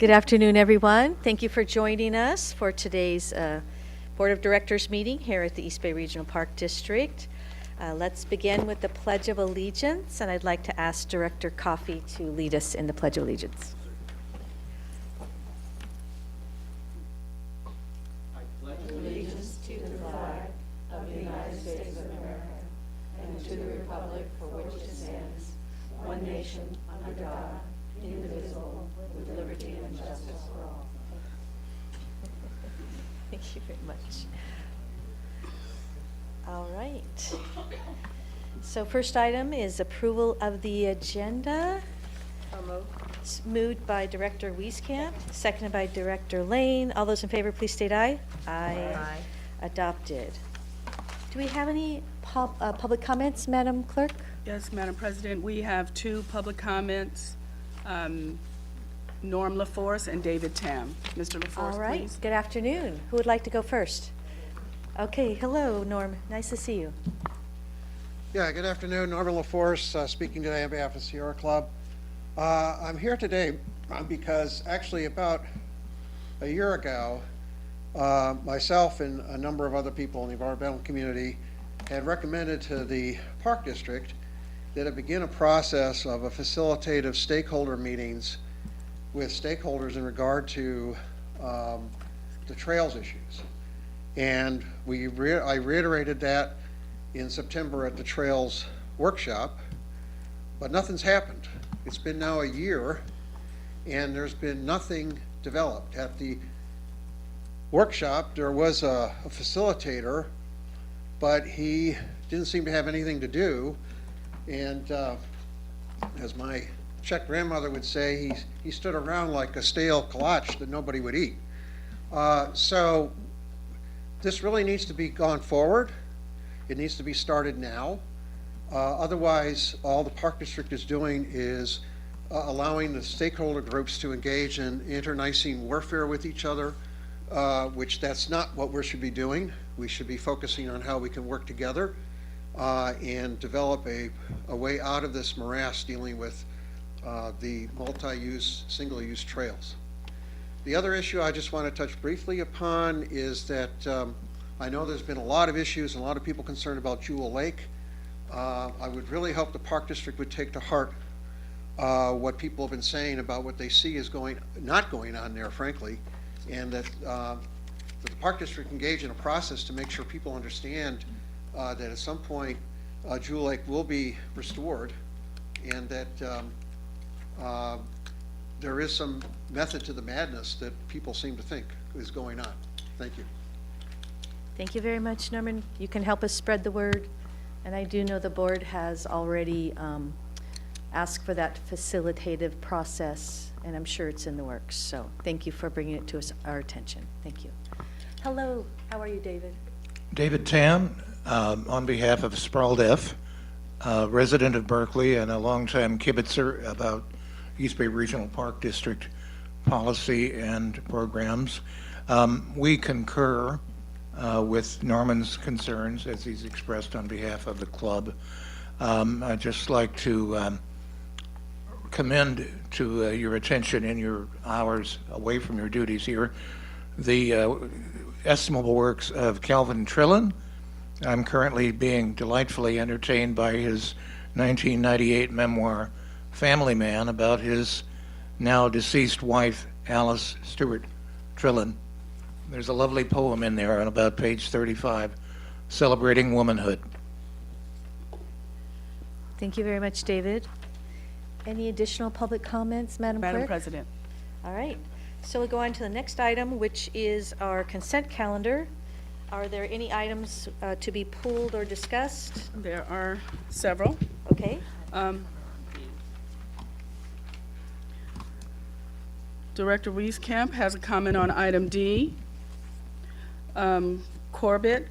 Good afternoon, everyone. Thank you for joining us for today's Board of Directors meeting here at the East Bay Regional Park District. Let's begin with the Pledge of Allegiance, and I'd like to ask Director Coffey to lead us in the Pledge of Allegiance. Allegiance to the flag of the United States of America and to the republic for which it stands, one nation, under God, indivisible, with liberty and justice for all. Thank you very much. All right. So first item is approval of the agenda. It's moved by Director Wieskamp, seconded by Director Lane. All those in favor, please state aye. Aye. Adopted. Do we have any public comments, Madam Clerk? Yes, Madam President, we have two public comments, Norm LaForce and David Tam. Mr. LaForce, All right. please. Good afternoon. Who would like to go first? Okay. Hello, Norm. Nice to see you. Yeah, good afternoon. Norman LaForce, speaking today on behalf of Sierra Club. I'm here today because actually about a year ago, myself and a number of other people in the environmental community had recommended to the Park District that it begin a process of a facilitative stakeholder meetings with stakeholders in regard to the trails issues. And I reiterated that in September at the Trails Workshop, but nothing's happened. It's been now a year, and there's been nothing developed. At the workshop, there was a facilitator, but he didn't seem to have anything to do. And as my Czech grandmother would say, he stood around like a stale kolache that nobody would eat. So this really needs to be gone forward. It needs to be started now. Otherwise, all the Park District is doing is allowing the stakeholder groups to engage in internecine warfare with each other, which that's not what we should be doing. We should be focusing on how we can work together and develop a way out of this morass dealing with the multi-use, single-use trails. The other issue I just want to touch briefly upon is that I know there's been a lot of issues and a lot of people concerned about Jewel Lake. I would really hope the Park District would take to heart what people have been saying about what they see is not going on there, frankly, and that the Park District engage in a process to make sure people understand that at some point Jewel Lake will be restored, and that there is some method to the madness that people seem to think is going on. Thank you. Thank you very much, Norman. You can help us spread the word. And I do know the board has already asked for that facilitative process, and I'm sure it's in the works. So thank you for bringing it to our attention. Thank you. Hello, how are you, David? David Tam, on behalf of Sprawled F, resident of Berkeley and a longtime kibitzer about East Bay Regional Park District policy and programs. We concur with Norman's concerns as he's expressed on behalf of the club. I'd just like to commend to your attention in your hours away from your duties here the estimable works of Calvin Trillin. I'm currently being delightfully entertained by his 1998 memoir, Family Man, about his now deceased wife, Alice Stewart Trillin. There's a lovely poem in there on about page 35, celebrating womanhood. Thank you very much, David. Any additional public comments, Madam Clerk? Madam President. All right. So we'll go on to the next item, which is our consent calendar. Are there any items to be pulled or discussed? There are several. Okay. Director Wieskamp has a comment on item D. President Corbett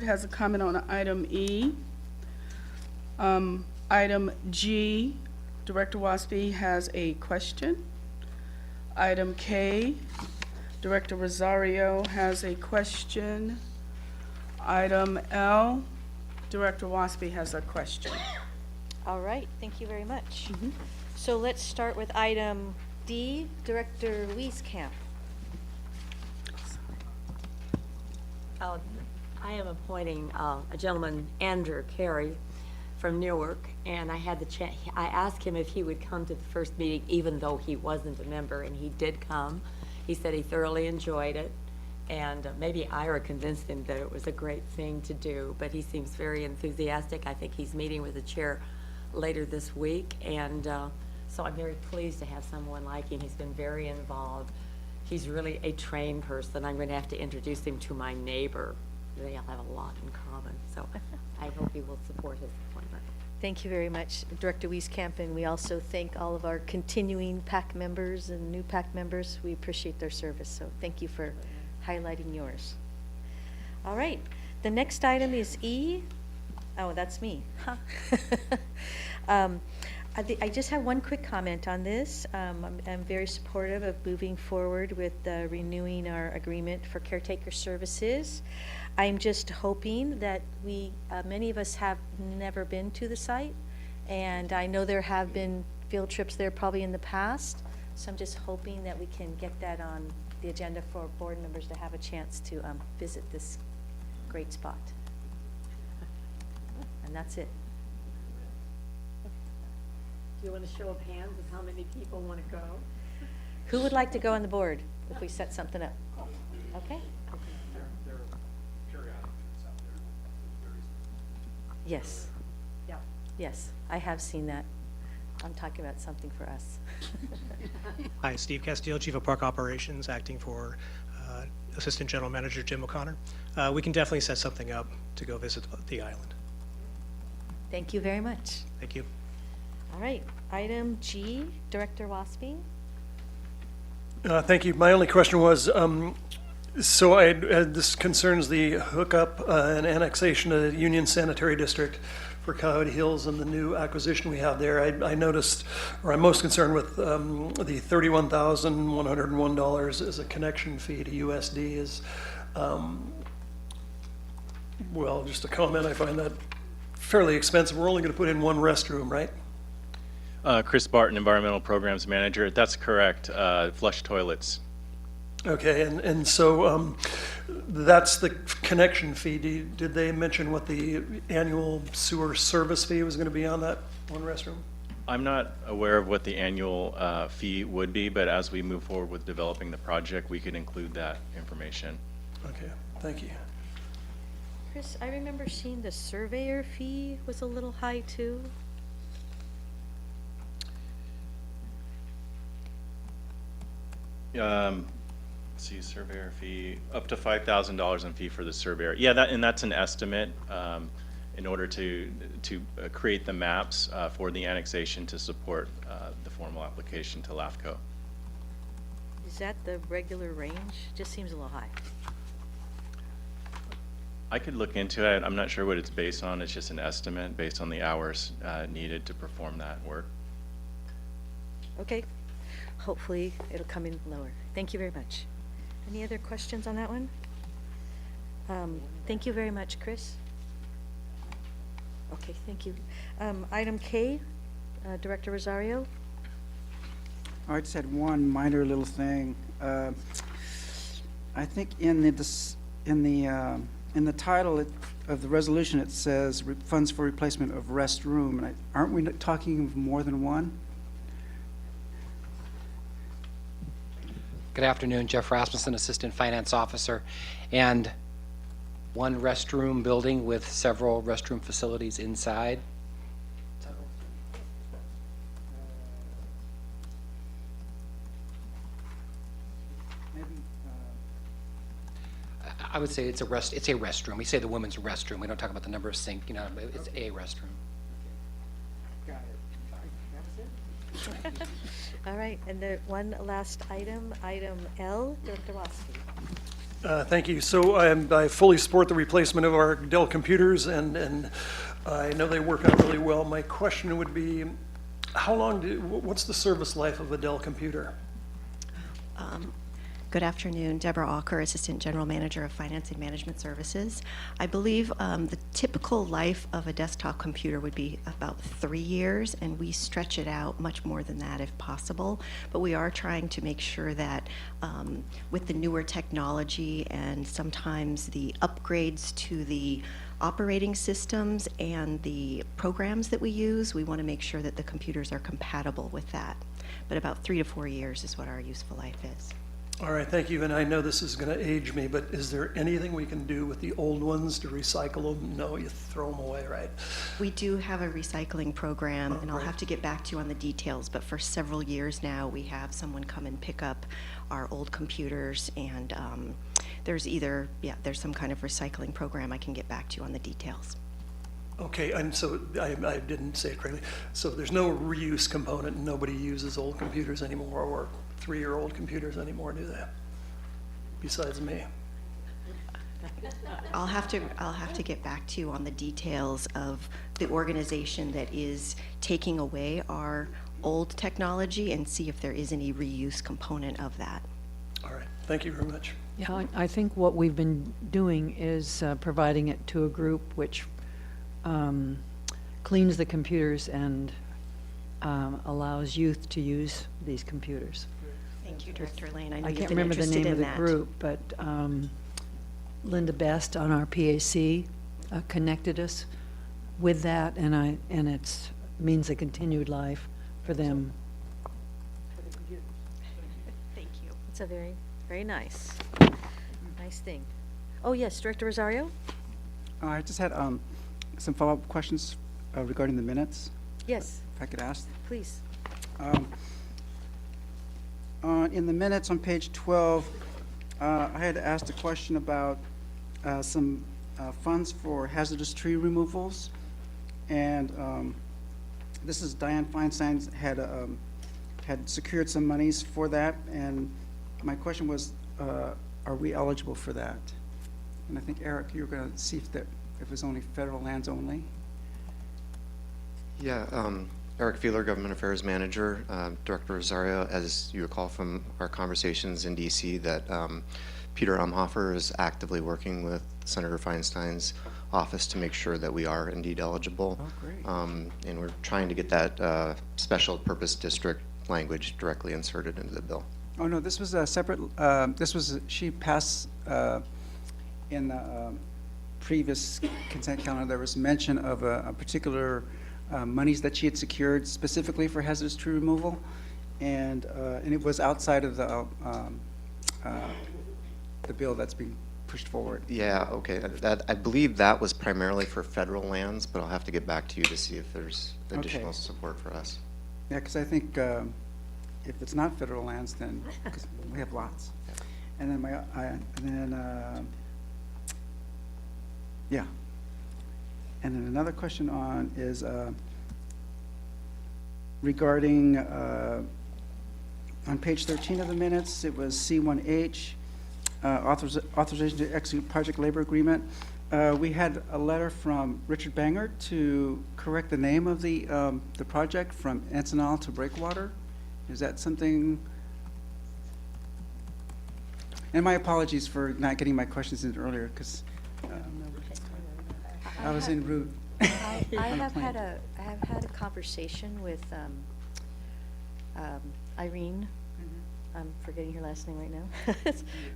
has a comment on item E. Item G, Director Wasby has a question. Item K, Director Rosario has a question. Item L, Director Wasby has a question. All right. Thank you very much. So let's start with item D, Director Wieskamp. I am appointing a gentleman, Andrew Carey, from Newark, and I had the chance, I asked him if he would come to the first meeting, even though he wasn't a member, and he did come. He said he thoroughly enjoyed it, and maybe Ira convinced him that it was a great thing to do, but he seems very enthusiastic. I think he's meeting with the chair later this week, and so I'm very pleased to have someone like him. He's been very involved. He's really a trained person. I'm going to have to introduce him to my neighbor. They all have a lot in common, so I hope he will support his appointment. Thank you very much, Director Wieskamp, and we also thank all of our continuing PAC members and new PAC members. We appreciate their service, so thank you for highlighting yours. All right, the next item is E. Oh, that's me. Huh. I just have one quick comment on this. I'm very supportive of moving forward with renewing our agreement for caretaker services. I'm just hoping that many of us have never been to the site, and I know there have been field trips there probably in the past, so I'm just hoping that we can get that on the agenda for board members to have a chance to visit this great spot. And that's it. Do you want a show of hands of how many people want to go? Who would like to go on the board if we set something up? Okay. There are periodic trips out there. Yes, Yeah. yes, I have seen that. I'm talking about something for us. Hi, Steve Castillo, Chief of Park Operations, acting for Assistant General Manager Jim O'Connor. We can definitely set something up to go visit the island. Thank you very much. Thank you. All right, item G, Director Waspy. Thank you. My only question was, this concerns the hookup and annexation of Union Sanitary District for Coyote Hills and the new acquisition we have there. I noticed, or I'm most concerned with the $31,101 as a connection fee to USD is, well, just a comment, I find that fairly expensive. We're only going to put in one restroom, right? Chris Barton, Environmental Programs Manager. That's correct. Flush toilets. Okay, and so that's the connection fee. Did they mention what the annual sewer service fee was going to be on that one restroom? I'm not aware of what the annual fee would be, but as we move forward with developing the project, we could include that information. Okay, thank you. Chris, I remember seeing the surveyor fee was a little high too. Let's see, surveyor fee, up to $5,000 in fee for the surveyor. Yeah, that's an estimate in order to create the maps for the annexation to support the formal application to LAFCO. Is that the regular range? Just seems a little high. I could look into it. I'm not sure what it's based on. It's just an estimate based on the hours needed to perform that work. Okay, hopefully it'll come in lower. Thank you very much. Any other questions on that one? Thank you very much, Chris. Okay, thank you. Item K, Director Rosario. I just had one minor little thing. I think in the title of the resolution, it says funds for replacement of restroom. And aren't we talking of more than one? Good afternoon, Jeff Rasmussen, Assistant Finance Officer, and one restroom building with several restroom facilities inside. Maybe, I would say it's a restroom. We say the women's restroom. We don't talk about the number of sink, it's a restroom. got it. Sorry, that was it? All right, and the one last item, item L, Director Waspy. Thank you. So I fully support the replacement of our Dell computers, and I know they work out really well. My question would be, what's the service life of a Dell computer? Good afternoon. Deborah Alker, Assistant General Manager of Finance and Management Services. I believe the typical life of a desktop computer would be about 3 years, and we stretch it out much more than that if possible. But we are trying to make sure that with the newer technology and sometimes the upgrades to the operating systems and the programs that we use, we want to make sure that the computers are compatible with that. But about 3 to 4 years is what our useful life is. All right, thank you. And I know this is going to age me, but is there anything we can do with the old ones to recycle them? No, you throw them away, right? We do have a recycling program, and I'll great. have to get back to you on the details, but for several years now, we have someone come and pick up our old computers, and there's some kind of recycling program. I can get back to you on the details. Okay, and so I didn't say it correctly. So there's no reuse component. Nobody uses old computers anymore or 3-year-old computers anymore, do they? Besides me. I'll have to get back to you on the details of the organization that is taking away our old technology and see if there is any reuse component of that. All right, thank you very much. Yeah, I think what we've been doing is providing it to a group which cleans the computers and allows youth to use these computers. Thank you, Director Lane. I know I you've can't been remember the interested name of in the that. group, but Linda Best on our PAC connected us with that, and it's means a continued life for them. Thank you. It's a very, very nice thing. Oh, yes, Director Rosario? I just had some follow-up questions regarding the minutes, Yes, if I could ask. please. In the minutes on page 12, I had asked a question about some funds for hazardous tree removals. And this is Diane Feinstein had secured some monies for that. And my question was, are we eligible for that? And I think, Eric, you were going to see if it was only federal lands only. Yeah, Eric Feeler, Government Affairs Manager. Director Rosario, as you recall from our conversations in DC, that Peter Umhofer is actively working with Senator Feinstein's office to make sure that we are indeed eligible. Oh, great. And we're trying to get that special purpose district language directly inserted into the bill. Oh, no, this was a separate, she passed in the previous consent calendar, there was mention of a particular monies that she had secured specifically for hazardous tree removal, and it was outside of the bill that's being pushed forward. Yeah, okay. I believe that was primarily for federal lands, but I'll have to get back to you to see if there's additional support for us. Yeah, because I think if it's not federal lands, then, because we have lots. And then yeah. And then another question is regarding, on page 13 of the minutes, it was C1H, authorization to execute project labor agreement. We had a letter from Richard Banger to correct the name of the project from Encinal to Breakwater. Is that something? And my apologies for not getting my questions in earlier, because I was en route. I have had a conversation with Irene. I'm forgetting her last name right now.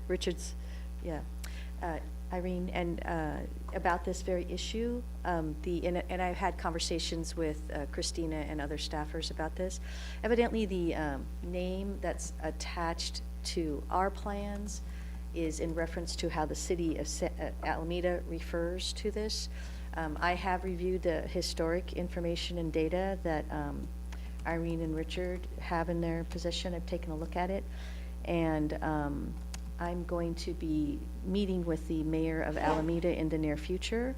Richards, yeah. Irene, and about this very issue. And I've had conversations with Christina and other staffers about this. Evidently, the name that's attached to our plans is in reference to how the city of Alameda refers to this. I have reviewed the historic information and data that Irene and Richard have in their possession. I've taken a look at it, and I'm going to be meeting with the mayor of Alameda in the near future,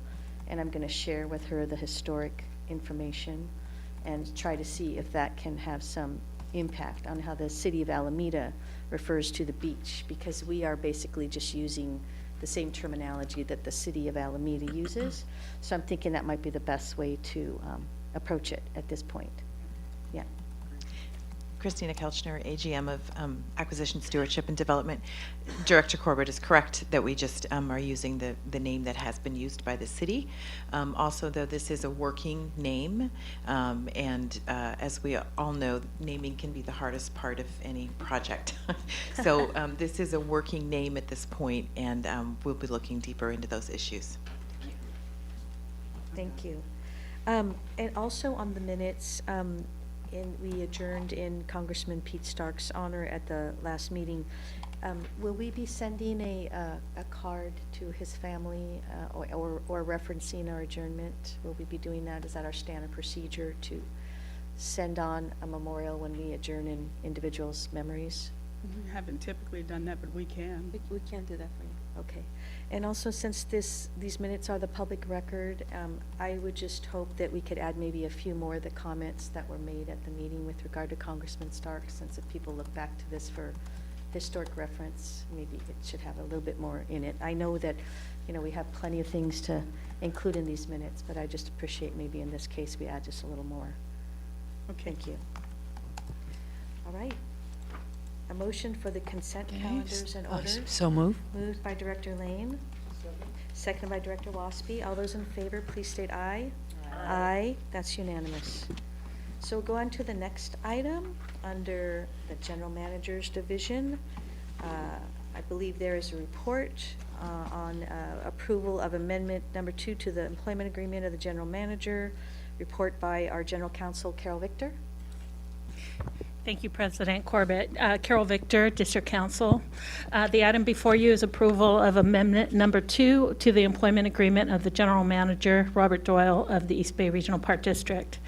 and I'm going to share with her the historic information and try to see if that can have some impact on how the city of Alameda refers to the beach, because we are basically just using the same terminology that the city of Alameda uses. So I'm thinking that might be the best way to approach it at this point. Yeah. Christina Kelchner, AGM of Acquisition Stewardship and Development. Director Corbett is correct that we just are using the name that has been used by the city. Also, though, this is a working name, and as we all know, naming can be the hardest part of any project. So this is a working name at this point, and we'll be looking deeper into those issues. Thank you. And also on the minutes, we adjourned in Congressman Pete Stark's honor at the last meeting. Will we be sending a card to his family or referencing our adjournment? Will we be doing that? Is that our standard procedure to send on a memorial when we adjourn in individuals' memories? We haven't typically done that, but we can. We can do that for you. Okay. And also, since these minutes are the public record, I would just hope that we could add maybe a few more of the comments that were made at the meeting with regard to Congressman Stark, since if people look back to this for historic reference, maybe it should have a little bit more in it. I know that, we have plenty of things to include in these minutes, but I just appreciate maybe in this case we add just a little more. Okay. Thank you. All right. A motion for the consent calendars and orders. So move. Moved by Director Lane. Seconded by Director Waspy. All those in favor, please state aye. Aye. That's unanimous. So we'll go on to the next item under the General Manager's Division. I believe there is a report on approval of Amendment Number 2 to the Employment Agreement of the General Manager. Report by our General Counsel, Carol Victor. Thank you, President Corbett. Carol Victor, District Counsel. The item before you is approval of Amendment Number 2 to the Employment Agreement of the General Manager, Robert Doyle, of the East Bay Regional Park District.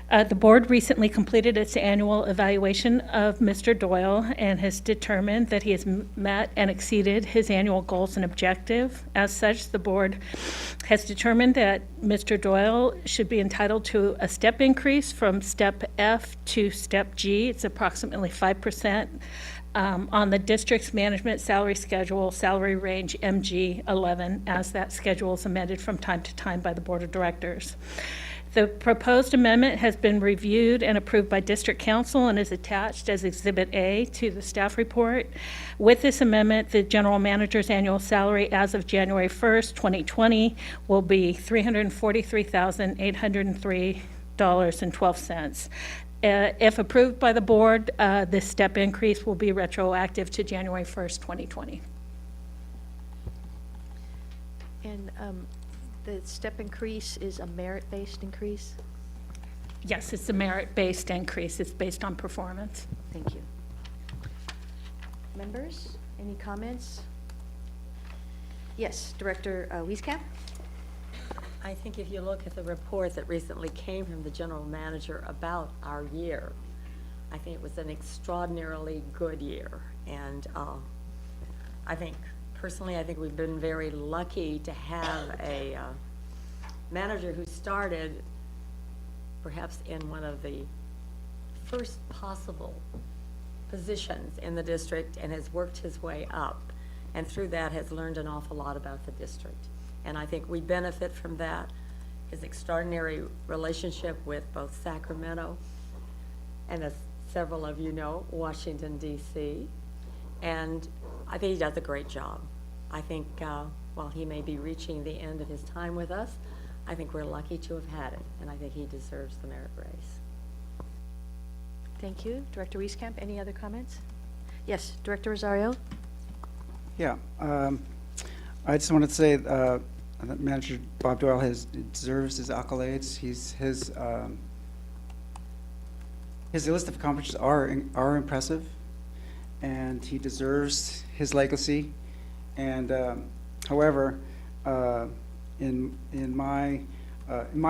The board recently completed its annual evaluation of Mr. Doyle and has determined that he has met and exceeded his annual goals and objective. As such, the board has determined that Mr. Doyle should be entitled to a step increase from Step F to Step G. It's approximately 5% on the district's management salary schedule, salary range MG 11, as that schedule is amended from time to time by the Board of Directors. The proposed amendment has been reviewed and approved by District Council and is attached as Exhibit A to the staff report. With this amendment, the General Manager's annual salary as of January 1st, 2020 will be $343,803.12. If approved by the board, this step increase will be retroactive to January 1st, 2020. And the step increase is a merit-based increase? Yes, it's a merit-based increase. It's based on performance. Thank you. Members, any comments? Yes, Director Wieskamp? I think if you look at the report that recently came from the general manager about our year, I think it was an extraordinarily good year. And personally, I think we've been very lucky to have a manager who started perhaps in one of the first possible positions in the district and has worked his way up, and through that has learned an awful lot about the district. And I think we benefit from that, his extraordinary relationship with both Sacramento and, as several of you know, Washington, D.C., and I think he does a great job. I think while he may be reaching the end of his time with us, I think we're lucky to have had him, and I think he deserves the merit raise. Thank you. Director Wieskamp, any other comments? Yes, Director Rosario? Yeah, I just wanted to say that Manager Bob Doyle deserves his accolades. His list of accomplishments are impressive, and he deserves his legacy. And however, in my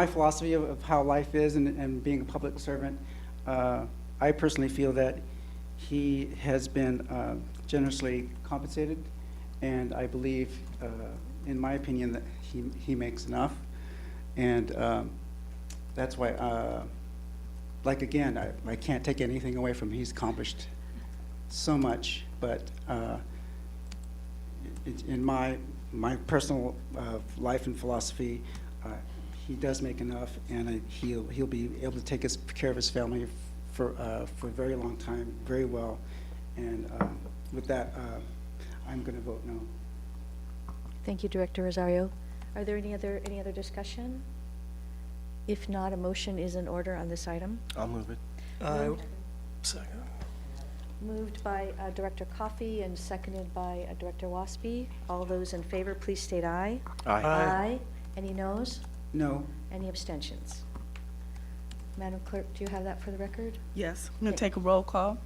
philosophy of how life is and being a public servant, I personally feel that he has been generously compensated, and I believe, in my opinion, that he makes enough. And that's why, like again, I can't take anything away from him. He's accomplished so much, but in my personal life and philosophy, he does make enough, and he'll be able to take care of his family for a very long time, very well. And with that, I'm going to vote no. Thank you, Director Rosario. Are there any other discussion? If not, a motion is in order on this item. I'll move it. Second. Moved by Director Coffey and seconded by Director Waspy. All those in favor, please state aye. Aye. Aye. Any noes? No. Any abstentions? Madam Clerk, do you have that for the record? Yes, I'm going to take a roll call.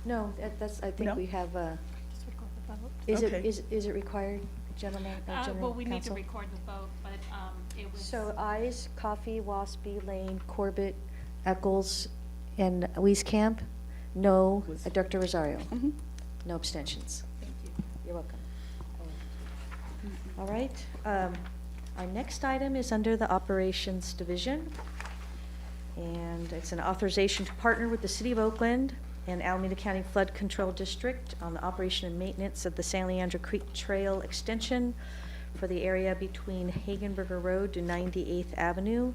No, that's, I think No? we have, Just record the vote. is it, Okay. is it required, gentlemen, General Well, we need to Counsel? record the vote, but it was. So ayes, Coffey, Waspy, Lane, Corbett, Eccles, and Wieskamp. No, Director Rosario. No abstentions. Thank you. You're welcome. All right, our next item is under the Operations Division. And it's an authorization to partner with the City of Oakland and Alameda County Flood Control District on the operation and maintenance of the San Leandro Creek Trail Extension for the area between Hagenberger Road to 98th Avenue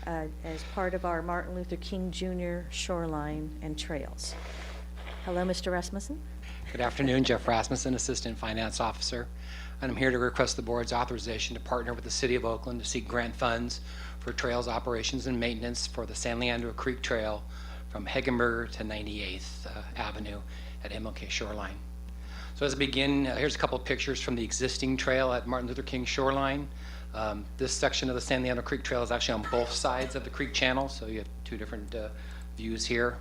as part of our Martin Luther King Jr. Shoreline and Trails. Hello, Mr. Rasmussen. Good afternoon, Jeff Rasmussen, Assistant Finance Officer. And I'm here to request the board's authorization to partner with the City of Oakland to seek grant funds for trails operations and maintenance for the San Leandro Creek Trail from Hagenberger to 98th Avenue at MLK Shoreline. So as I begin, here's a couple of pictures from the existing trail at Martin Luther King Shoreline. This section of the San Leandro Creek Trail is actually on both sides of the creek channel, so you have two different views here.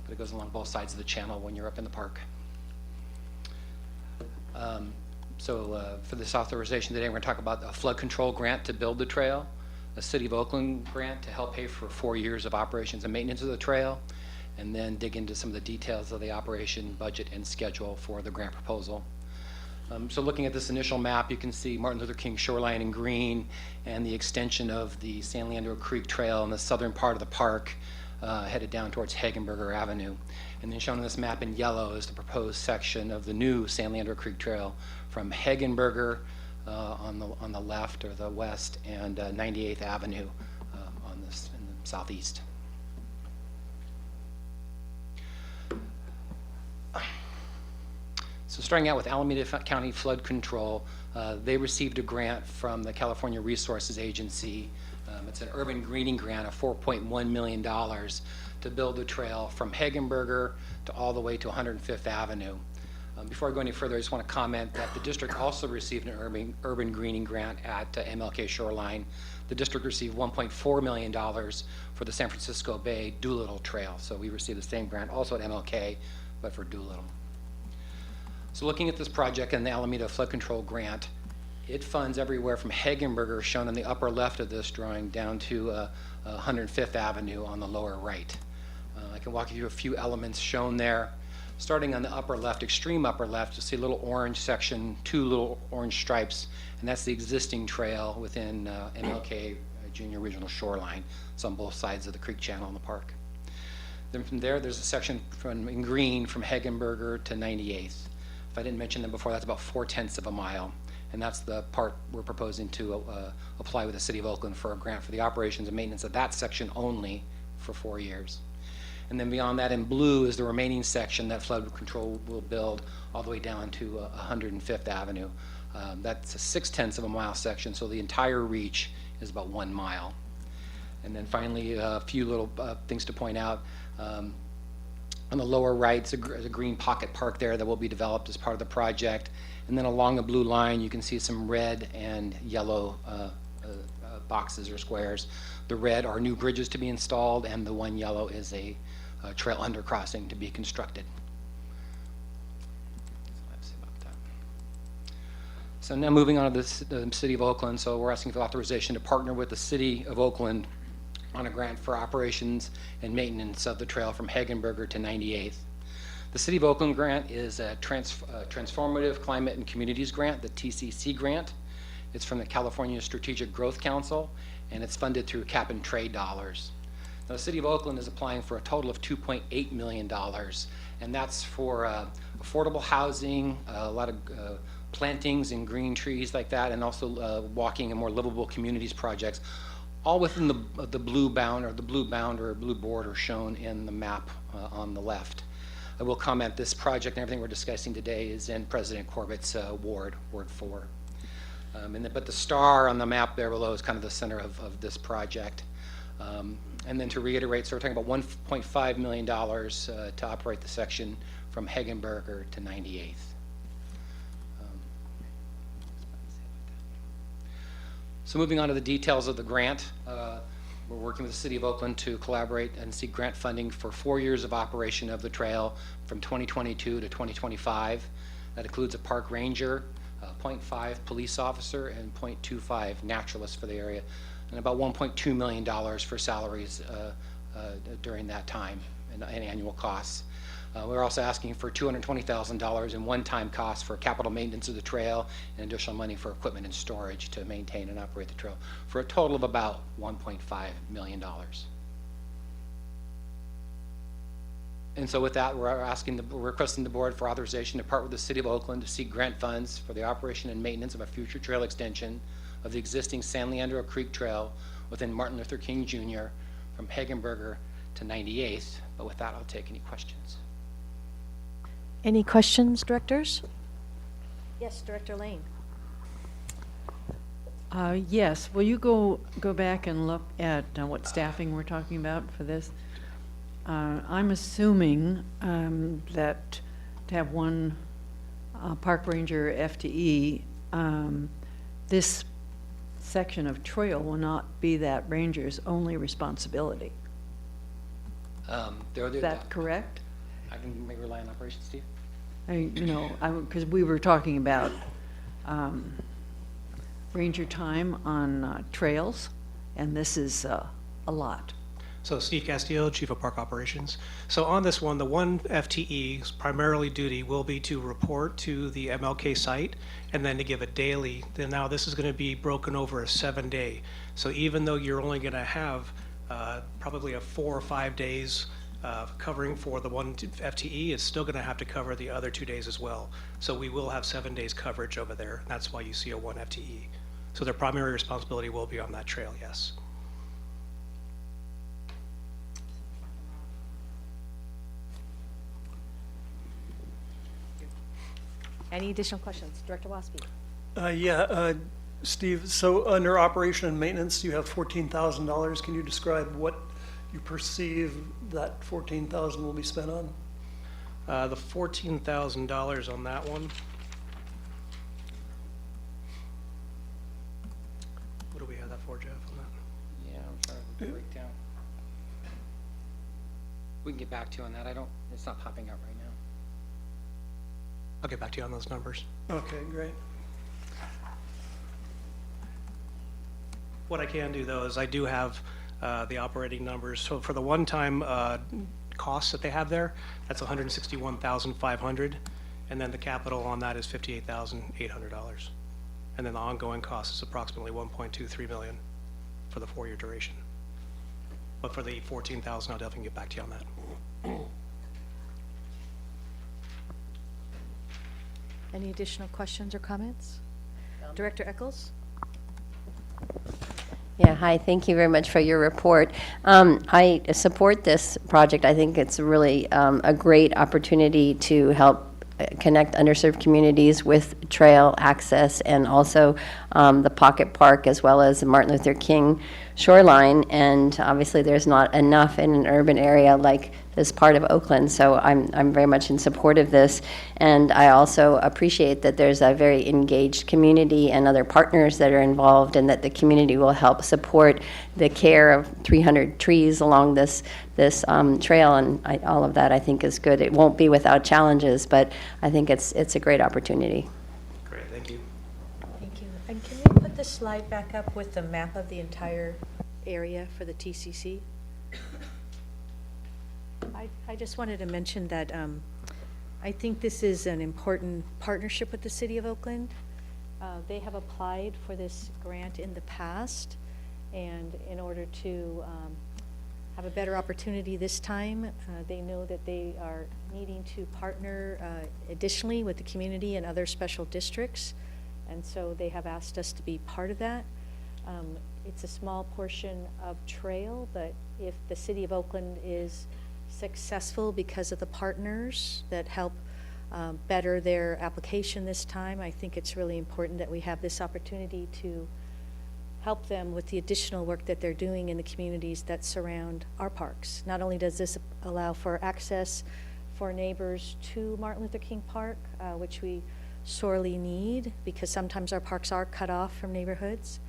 But it goes along both sides of the channel when you're up in the park. For this authorization today, we're going to talk about a flood control grant to build the trail, a City of Oakland grant to help pay for 4 years of operations and maintenance of the trail, and then dig into some of the details of the operation, budget, and schedule for the grant proposal. So looking at this initial map, you can see Martin Luther King Shoreline in green and the extension of the San Leandro Creek Trail in the southern part of the park headed down towards Hagenberger Avenue. And then shown on this map in yellow is the proposed section of the new San Leandro Creek Trail from Hagenberger on the left or the west and 98th Avenue in the southeast. So starting out with Alameda County Flood Control, they received a grant from the California Resources Agency. It's an urban greening grant of $4.1 million to build the trail from Hagenberger to all the way to 105th Avenue. Before I go any further, I just want to comment that the district also received an urban greening grant at MLK Shoreline. The district received $1.4 million for the San Francisco Bay Doolittle Trail. So we received the same grant also at MLK, but for Doolittle. So looking at this project and the Alameda Flood Control Grant, it funds everywhere from Hagenberger, shown in the upper left of this drawing, down to 105th Avenue on the lower right. I can walk you through a few elements shown there. Starting on the upper left, extreme upper left, you'll see a little orange section, two little orange stripes, and that's the existing trail within MLK Junior Regional Shoreline. It's on both sides of the creek channel in the park. Then from there, there's a section in green from Hagenberger to 98th. If I didn't mention them before, that's about 4/10 of a mile. And that's the part we're proposing to apply with the City of Oakland for a grant for the operations and maintenance of that section only for 4 years. And then beyond that in blue is the remaining section that flood control will build all the way down to 105th Avenue. That's a 6/10 of a mile section, so the entire reach is about 1 mile. And then finally, a few little things to point out. On the lower right, there's a green pocket park there that will be developed as part of the project. And then along the blue line, you can see some red and yellow boxes or squares. The red are new bridges to be installed, and the one yellow is a trail undercrossing to be constructed. So now moving on to the City of Oakland. So we're asking for authorization to partner with the City of Oakland on a grant for operations and maintenance of the trail from Hagenberger to 98th. The City of Oakland grant is a Transformative Climate and Communities Grant, the TCC grant. It's from the California Strategic Growth Council, and it's funded through cap and trade dollars. Now, the City of Oakland is applying for a total of $2.8 million, and that's for affordable housing, a lot of plantings and green trees like that, and also walking and more livable communities projects, all within the blue bound or blue border shown in the map on the left. I will comment, this project and everything we're discussing today is in President Corbett's Ward 4. But the star on the map there below is kind of the center of this project. And then to reiterate, so we're talking about $1.5 million to operate the section from Hegenberger to 98th. So moving on to the details of the grant, we're working with the City of Oakland to collaborate and seek grant funding for 4 years of operation of the trail from 2022 to 2025. That includes a park ranger, .5 police officer, and .25 naturalist for the area, and about $1.2 million for salaries during that time and annual costs. We're also asking for $220,000 in one-time costs for capital maintenance of the trail and additional money for equipment and storage to maintain and operate the trail, for a total of about $1.5 million. And so with that, we're requesting the board for authorization to partner with the City of Oakland to seek grant funds for the operation and maintenance of a future trail extension of the existing San Leandro Creek Trail within Martin Luther King Jr. from Hegenberger to 98th. But with that, I'll take any questions. Any questions, directors? Yes, Director Lane. Yes, will you go back and look at what staffing we're talking about for this? I'm assuming that to have one park ranger FTE, this section of trail will not be that ranger's only responsibility. Is that correct? I can maybe rely on operations, Steve? Because we were talking about ranger time on trails, and this is a lot. So Steve Castillo, Chief of Park Operations. So on this one, the one FTE's primarily duty will be to report to the MLK site and then to give a daily. Then now this is going to be broken over a 7-day. So even though you're only going to have probably a 4 or 5 days covering for the one FTE, it's still going to have to cover the other 2 days as well. So we will have 7 days coverage over there. That's why you see a one FTE. So their primary responsibility will be on that trail, yes. Any additional questions? Director Waspy. Steve, so under operation and maintenance, you have $14,000. Can you describe what you perceive that $14,000 will be spent on? The $14,000 on that one. What do we have that for, Jeff, on that? Yeah, I'm sorry, the breakdown. We can get back to you on that. It's not popping up right now. I'll get back to you on those numbers. Okay, great. What I can do, though, is I do have the operating numbers. So for the one-time costs that they have there, that's $161,500, and then the capital on that is $58,800, and then the ongoing cost is approximately $1.23 million for the 4-year duration. But for the $14,000, I'll definitely get back to you on that. Any additional questions or comments? Director Eccles? Yeah, hi, thank you very much for your report. I support this project. I think it's really a great opportunity to help connect underserved communities with trail access, and also the Pocket Park as well as the Martin Luther King shoreline. And obviously there's not enough in an urban area like this part of Oakland, so I'm very much in support of this. And I also appreciate that there's a very engaged community and other partners that are involved, and that the community will help support the care of 300 trees along this trail, and all of that I think is good. It won't be without challenges, but I think it's a great opportunity. Great, thank you. Thank you. And can you put the slide back up with the map of the entire area for the TCC? I just wanted to mention that I think this is an important partnership with the City of Oakland. They have applied for this grant in the past, and in order to have a better opportunity this time, they know that they are needing to partner additionally with the community and other special districts, and so they have asked us to be part of that. It's a small portion of trail, but if the city of Oakland is successful because of the partners that help better their application this time, I think it's really important that we have this opportunity to help them with the additional work that they're doing in the communities that surround our parks. Not only does this allow for access for neighbors to Martin Luther King Park, which we sorely need because sometimes our parks are cut off from neighborhoods.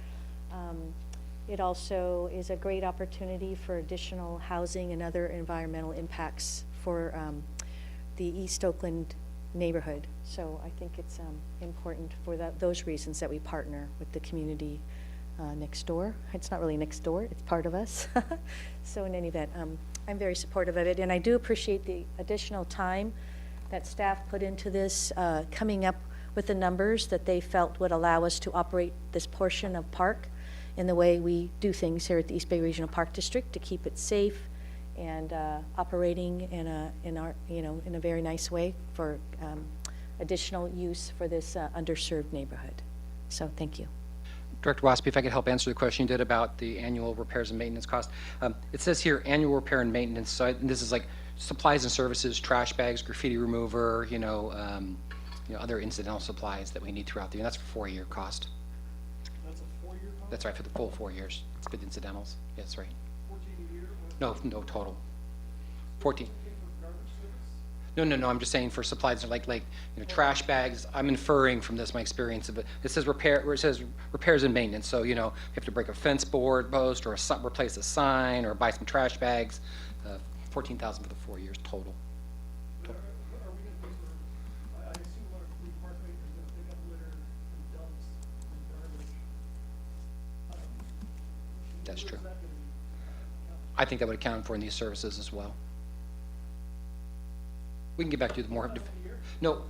It also is a great opportunity for additional housing and other environmental impacts for the East Oakland neighborhood. So I think it's important for those reasons that we partner with the community next door. It's not really next door, it's part of us. So in any event, I'm very supportive of it, and I do appreciate the additional time that staff put into this, coming up with the numbers that they felt would allow us to operate this portion of park in the way we do things here at the East Bay Regional Park District to keep it safe and operating in a very nice way for additional use for this underserved neighborhood. So thank you. Director Waspy, if I could help answer the question you did about the annual repairs and maintenance cost. It says here annual repair and maintenance. So this is like supplies and services, trash bags, graffiti remover, other incidental supplies that we need throughout the year. That's for 4-year cost. That's a 4-year cost? That's right, for the full 4 years. It's good incidentals. Yeah, that's right. 14 a year? No, total. 14. Garbage service? No, I'm just saying for supplies like trash bags. I'm inferring from this my experience of it. It says repairs and maintenance. So, you have to break a fence board post or replace a sign or buy some trash bags. $14,000 for the 4 years total. Are we going to pay for, I assume one of the park makers is going to pick up litter and dumps and garbage. That's true. Where's that going to be? I think that would account for in these services as well. We can get back to you with more. No,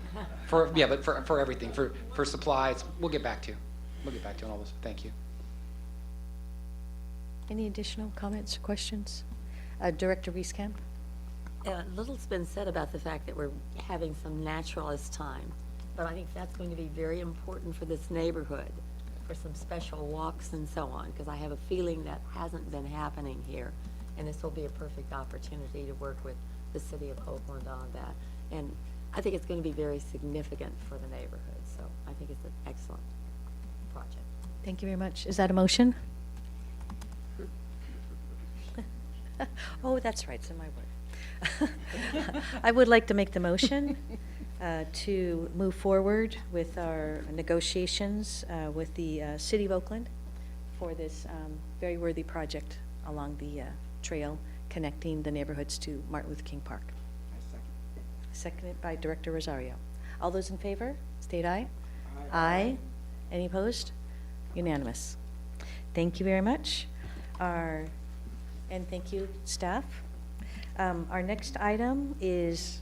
but for everything, for supplies, we'll get back to you. We'll get back to you on all this. Thank you. Any additional comments or questions? Director Wieskamp? Little's been said about the fact that we're having some naturalist time, but I think that's going to be very important for this neighborhood, for some special walks and so on, because I have a feeling that hasn't been happening here, and this will be a perfect opportunity to work with the city of Oakland on that. And I think it's going to be very significant for the neighborhood, so I think it's an excellent project. Thank you very much. Is that a motion? Oh, that's right, it's in my word. I would like to make the motion to move forward with our negotiations with the City of Oakland for this very worthy project along the trail connecting the neighborhoods to Martin Luther King Park. Seconded by Director Rosario. All those in favor, state aye. Aye. Any opposed? Unanimous. Thank you very much. And thank you, staff. Our next item is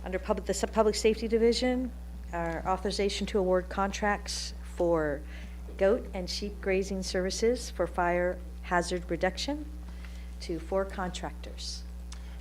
under the Public Safety Division, our authorization to award contracts for goat and sheep grazing services for fire hazard reduction to 4 contractors.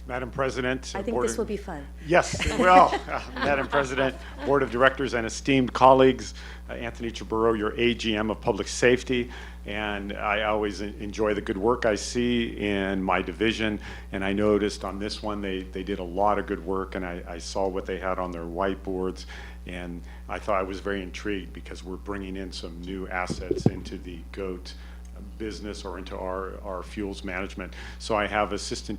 Madam President. I think this will be fun. Yes, it will. Madam President, Board of Directors, and esteemed colleagues, Anthony Chaburo, your AGM of Public Safety, and I always enjoy the good work I see in my division, and I noticed on this one they did a lot of good work, and I saw what they had on their whiteboards, and I thought I was very intrigued because we're bringing in some new assets into the GOAT business or into our fuels management. So I have Assistant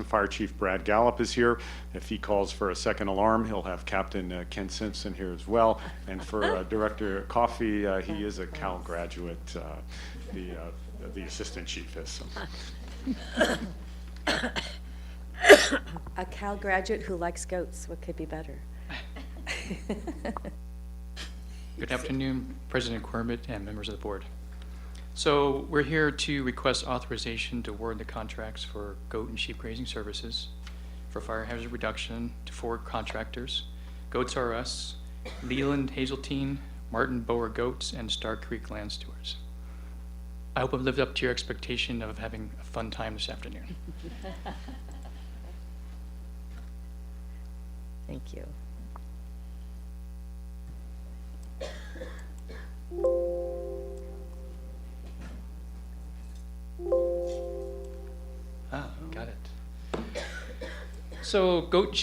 Fire Chief Brad Gallup is here. If he calls for a second alarm, he'll have Captain Ken Simpson here as well. And for Director Coffey, he is a Cal graduate, the Assistant Chief is. So. A Cal graduate who likes goats, what could be better? Good afternoon, President Corbett and members of the board. So we're here to request authorization to award the contracts for goat and sheep grazing services for fire hazard reduction to 4 contractors: Goats R Us, Leland Hazeltine, Martin Boer Goats, and Star Creek Land Stewards. I hope I've lived up to your expectation of having a fun time this afternoon. Thank you. So goat and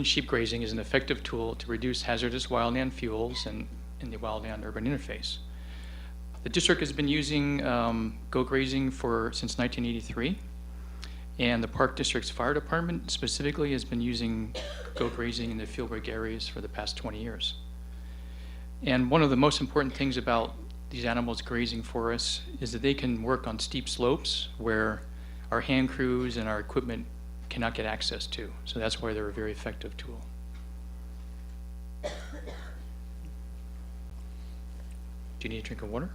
sheep grazing is an effective tool to reduce hazardous wildland fuels and in the wildland-urban interface. The district has been using goat grazing since 1983, and the Park District's fire department specifically has been using goat grazing in the fieldwork areas for the past 20 years. And one of the most important things about these animals grazing for us is that they can work on steep slopes where our hand crews and our equipment cannot get access to. So that's why they're a very effective tool. Do you need a drink of water?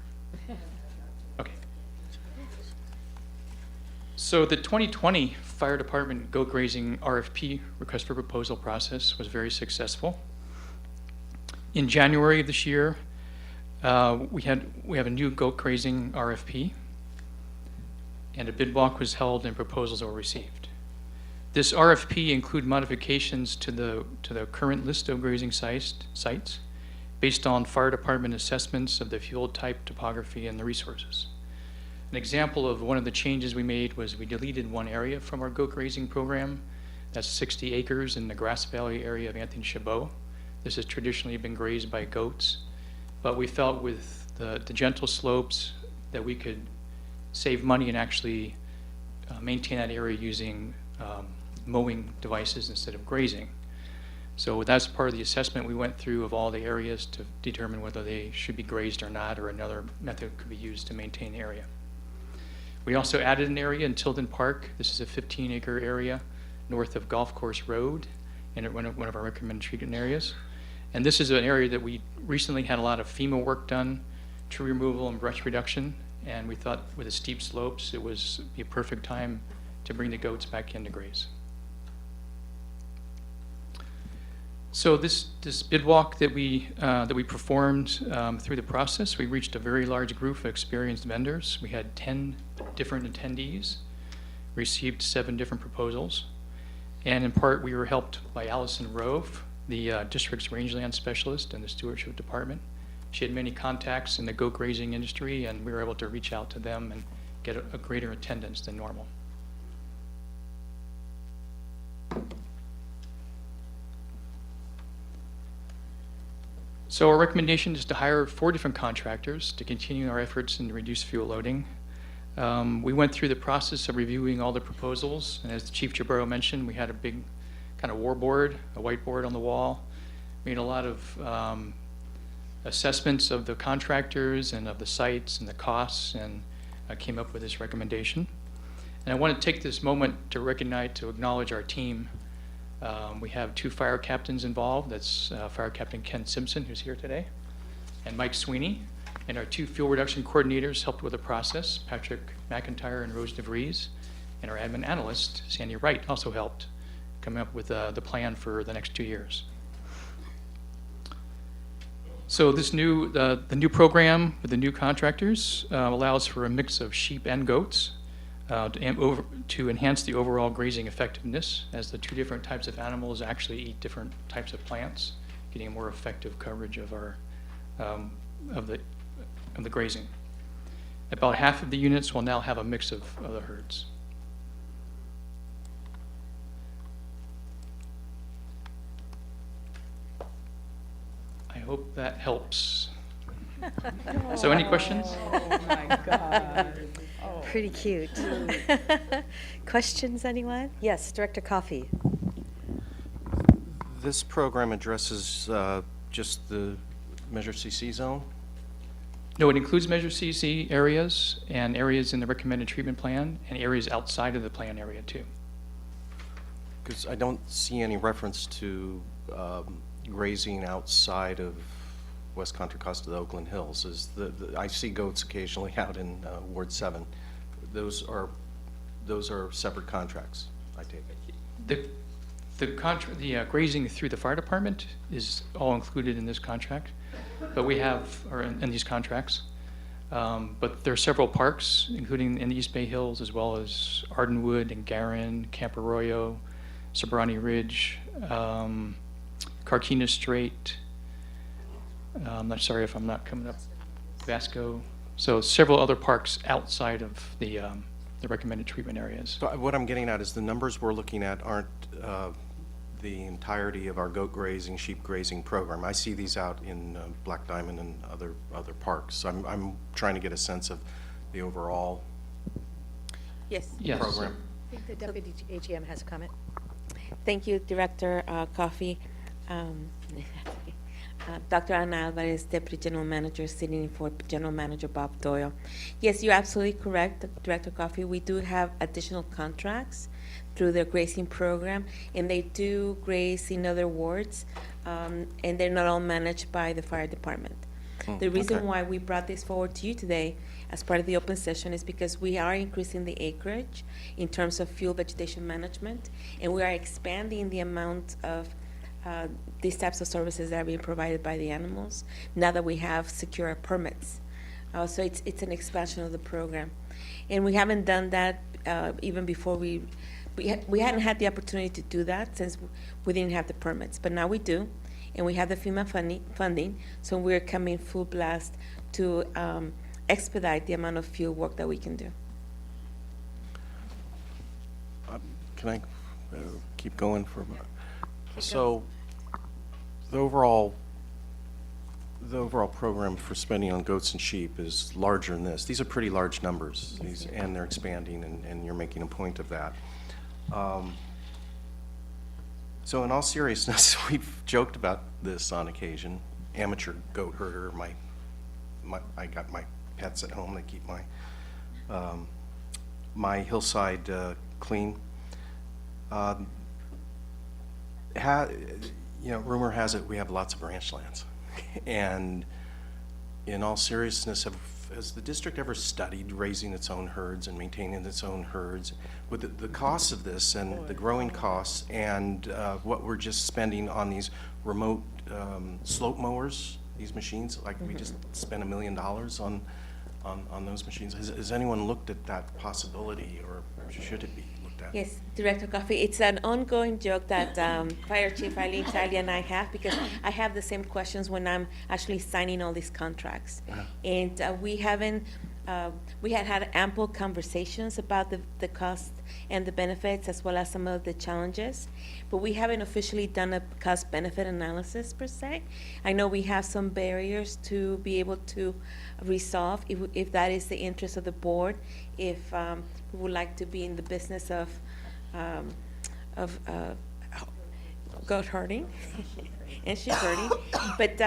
Okay. So the 2020 Fire Department goat grazing RFP, request for proposal process, was very successful. In January of this year, we have a new goat grazing RFP, and a bid walk was held and proposals were received. This RFP include modifications to the current list of grazing sites based on fire department assessments of the fuel type, topography, and the resources. An example of one of the changes we made was we deleted one area from our goat grazing program. That's 60 acres in the Grass Valley area of Anthony Chabot. This has traditionally been grazed by goats, but we felt with the gentle slopes that we could save money and actually maintain that area using mowing devices instead of grazing. So that's part of the assessment we went through of all the areas to determine whether they should be grazed or not, or another method could be used to maintain the area. We also added an area in Tilden Park. This is a 15-acre area north of Golf Course Road and one of our recommended treatment areas. And this is an area that we recently had a lot of FEMA work done, tree removal and brush reduction, and we thought with the steep slopes it was a perfect time to bring the goats back in to graze. So this bid walk that we performed through the process, we reached a very large group of experienced vendors. We had 10 different attendees, received 7 different proposals, and in part we were helped by Allison Rove, the district's rangeland specialist in the stewardship department. She had many contacts in the goat grazing industry, and we were able to reach out to them and get a greater attendance than normal. So our recommendation is to hire 4 different contractors to continue our efforts in reduce fuel loading. We went through the process of reviewing all the proposals, and as Chief Chabot mentioned, we had a big kind of war board, a whiteboard on the wall, made a lot of assessments of the contractors and of the sites and the costs, and came up with this recommendation. And I want to take this moment to acknowledge our team. We have 2 fire captains involved. That's Fire Captain Ken Simpson, who's here today, and Mike Sweeney. And our 2 fuel reduction coordinators helped with the process, Patrick McIntyre and Rose DeVries. And our admin analyst, Sandy Wright, also helped come up with the plan for the next 2 years. So this the new program with the new contractors allows for a mix of sheep and goats to enhance the overall grazing effectiveness, as the 2 different types of animals actually eat different types of plants, getting a more effective coverage of our of the grazing. About half of the units will now have a mix of the herds. I hope that helps. So any questions? Oh my God. Pretty cute. Questions, anyone? Yes, Director Coffey. This program addresses just the Measure CC zone? No, it includes Measure CC areas and areas in the recommended treatment plan and areas outside of the plan area too. Because I don't see any reference to grazing outside of West Contra Costa, the Oakland Hills. I see goats occasionally out in Ward 7. Those are separate contracts, I take it. The grazing through the fire department is all included in this contract, but we have, or in these contracts. But there are several parks, including in the East Bay Hills, as well as Ardenwood and Garin, Camp Arroyo, Sobrani Ridge, Carquinez Strait. I'm not sorry if I'm not coming up. Vasco. So several other parks outside of the the recommended treatment areas. So what I'm getting at is the numbers we're looking at aren't the entirety of our goat grazing, sheep grazing program. I see these out in Black Diamond and other parks. So I'm trying to get a sense of the overall Yes. Yes. program. I think the deputy AGM has a comment. Thank you, Director Coffey. Dr. Ana Alvarez, Deputy General Manager, sitting in for General Manager Bob Doyle. Yes, you're absolutely correct, Director Coffey. We do have additional contracts through their grazing program, and they do graze in other wards, and they're not all managed by the fire department. The reason okay. why we brought this forward to you today as part of the open session is because we are increasing the acreage in terms of field vegetation management, and we are expanding the amount of these types of services that are being provided by the animals now that we have secure permits. So it's an expansion of the program. And we haven't done that even before we hadn't had the opportunity to do that since we didn't have the permits, but now we do. And we have the FEMA funding, so we're coming full blast to expedite the amount of field work that we can do. Can I keep going for a minute? So the overall program for spending on goats and sheep is larger than this. These are pretty large numbers, and they're expanding, and you're making a point of that. So in all seriousness, we've joked about this on occasion. Amateur goat herder, I got my pets at home. They keep my hillside clean. Rumor has it we have lots of ranch lands, and in all seriousness, has the district ever studied raising its own herds and maintaining its own herds? With the costs of this and the growing costs and what we're just spending on these remote slope mowers, these machines, like we just spent $1 million on those machines. Has anyone looked at that possibility, or should it be looked at? Yes, Director Coffey, it's an ongoing joke that Fire Chief Eileen Tiley and I have, because I have the same questions when I'm actually signing all these contracts. And we had had ample conversations about the cost and the benefits, as well as some of the challenges, but we haven't officially done a cost-benefit analysis per se. I know we have some barriers to be able to resolve if that is the interest of the board, if we would like to be in the business of goat herding and sheep herding, but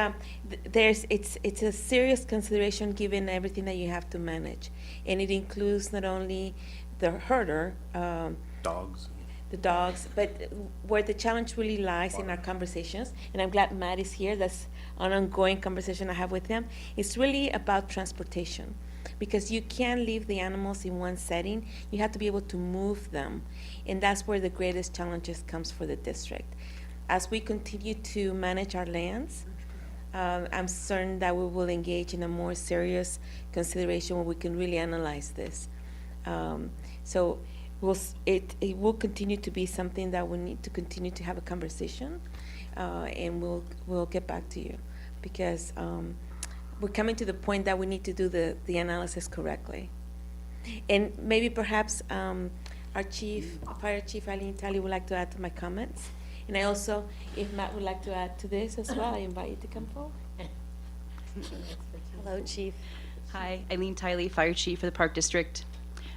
it's a serious consideration given everything that you have to manage, and it includes not only the herder, the dogs, but where the challenge really lies in our conversations, and I'm glad Matt is here. That's an ongoing conversation I have with him. It's really about transportation, because you can't leave the animals in one setting. You have to be able to move them, and that's where the greatest challenges comes for the district. As we continue to manage our lands, I'm certain that we will engage in a more serious consideration where we can really analyze this. So it will continue to be something that we need to continue to have a conversation, and we'll get back to you, because we're coming to the point that we need to do the analysis correctly. And maybe perhaps our Fire Chief Eileen Tiley would like to add to my comments. And I also, if Matt would like to add to this as well, I invite you to come forward. Hello, Chief. Hi, Eileen Tiley, Fire Chief for the Park District.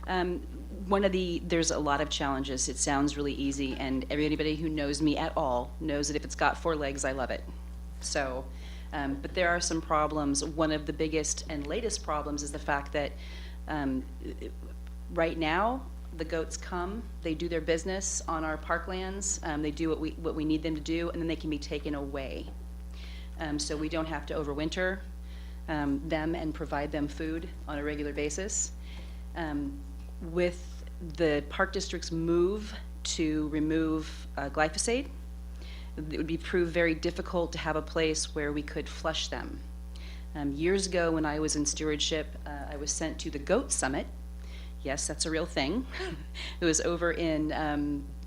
There's a lot of challenges. It sounds really easy, and anybody who knows me at all knows that if it's got 4 legs, I love it. So, but there are some problems. One of the biggest and latest problems is the fact that right now, the goats come, they do their business on our parklands, they do what we need them to do, and then they can be taken away. So we don't have to overwinter them and provide them food on a regular basis. With the Park District's move to remove glyphosate, it would prove very difficult to have a place where we could flush them. Years ago, when I was in stewardship, I was sent to the Goat Summit. Yes, that's a real thing. It was over in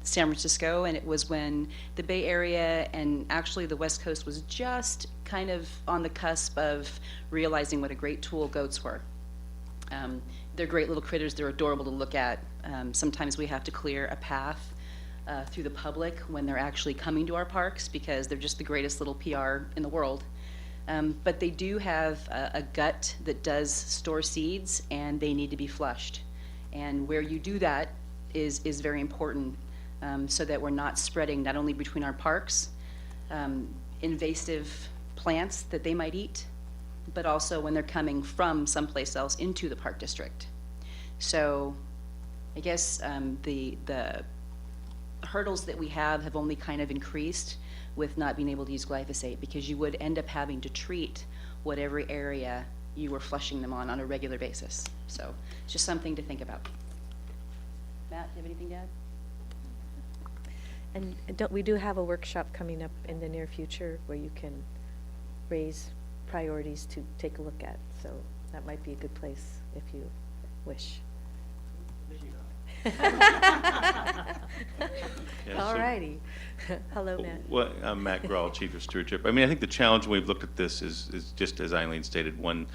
San Francisco, and it was when the Bay Area and actually the West Coast was just kind of on the cusp of realizing what a great tool goats were. They're great little critters. They're adorable to look at. Sometimes we have to clear a path through the public when they're actually coming to our parks because they're just the greatest little PR in the world. But they do have a gut that does store seeds, and they need to be flushed. And where you do that is very important, so that we're not spreading not only between our parks invasive plants that they might eat, but also when they're coming from someplace else into the park district. So I guess the hurdles that we have only kind of increased with not being able to use glyphosate, because you would end up having to treat whatever area you were flushing them on a regular basis. So it's just something to think about. Matt, do you have anything to add? And we do have a workshop coming up in the near future where you can raise priorities to take a look at. So that might be a good place if you wish. All righty. Hello, Matt. Well, I'm Matt Grawl, Chief of Stewardship. I mean, I think the challenge when we've looked at this is just as Eileen stated, one,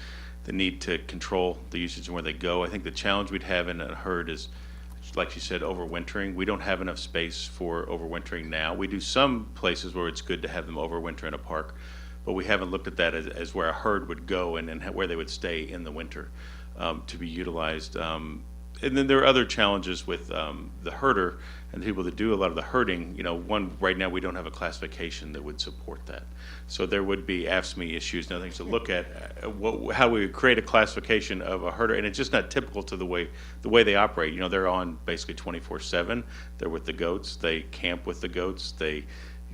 the need to control the usage and where they go. I think the challenge we'd have in a herd is, like she said, overwintering. We don't have enough space for overwintering now. We do some places where it's good to have them overwinter in a park, but we haven't looked at that as where a herd would go and where they would stay in the winter to be utilized. And then there are other challenges with the herder and the people that do a lot of the herding. You know, one, right now we don't have a classification that would support that. So there would be AFSCME issues and other things to look at, how we would create a classification of a herder. And it's just not typical to the way they operate. You know, they're on basically 24/7. They're with the goats. They camp with the goats. They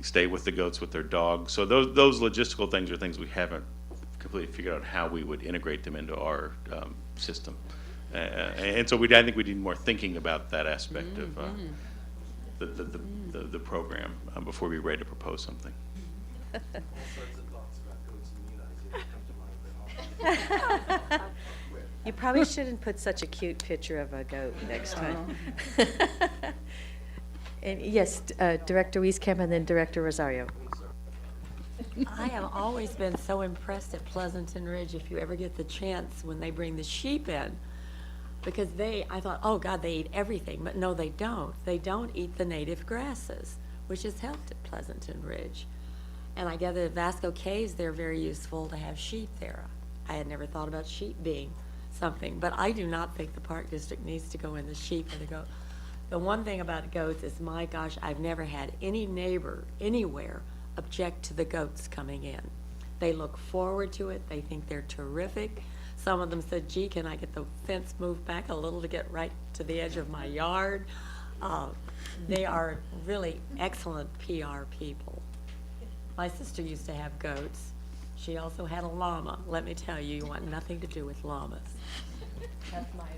stay with the goats with their dogs. So those logistical things are things we haven't completely figured out how we would integrate them into our system. And so I think we need more thinking about that aspect of the program before we're ready to propose something. You probably shouldn't put such a cute picture of a goat next time. And yes, Director Wieskamp and then Director Rosario. I have always been so impressed at Pleasanton Ridge, if you ever get the chance, when they bring the sheep in. Because I thought, oh God, they eat everything, but no, they don't. They don't eat the native grasses, which has helped at Pleasanton Ridge. And I gather at Vasco Caves, they're very useful to have sheep there. I had never thought about sheep being something, but I do not think the park district needs to go in the sheep or the goat. The one thing about goats is, my gosh, I've never had any neighbor anywhere object to the goats coming in. They look forward to it. They think they're terrific. Some of them said, gee, can I get the fence moved back a little to get right to the edge of my yard? They are really excellent PR people. My sister used to have goats. She also had a llama. Let me tell you, you want nothing to do with llamas. That's my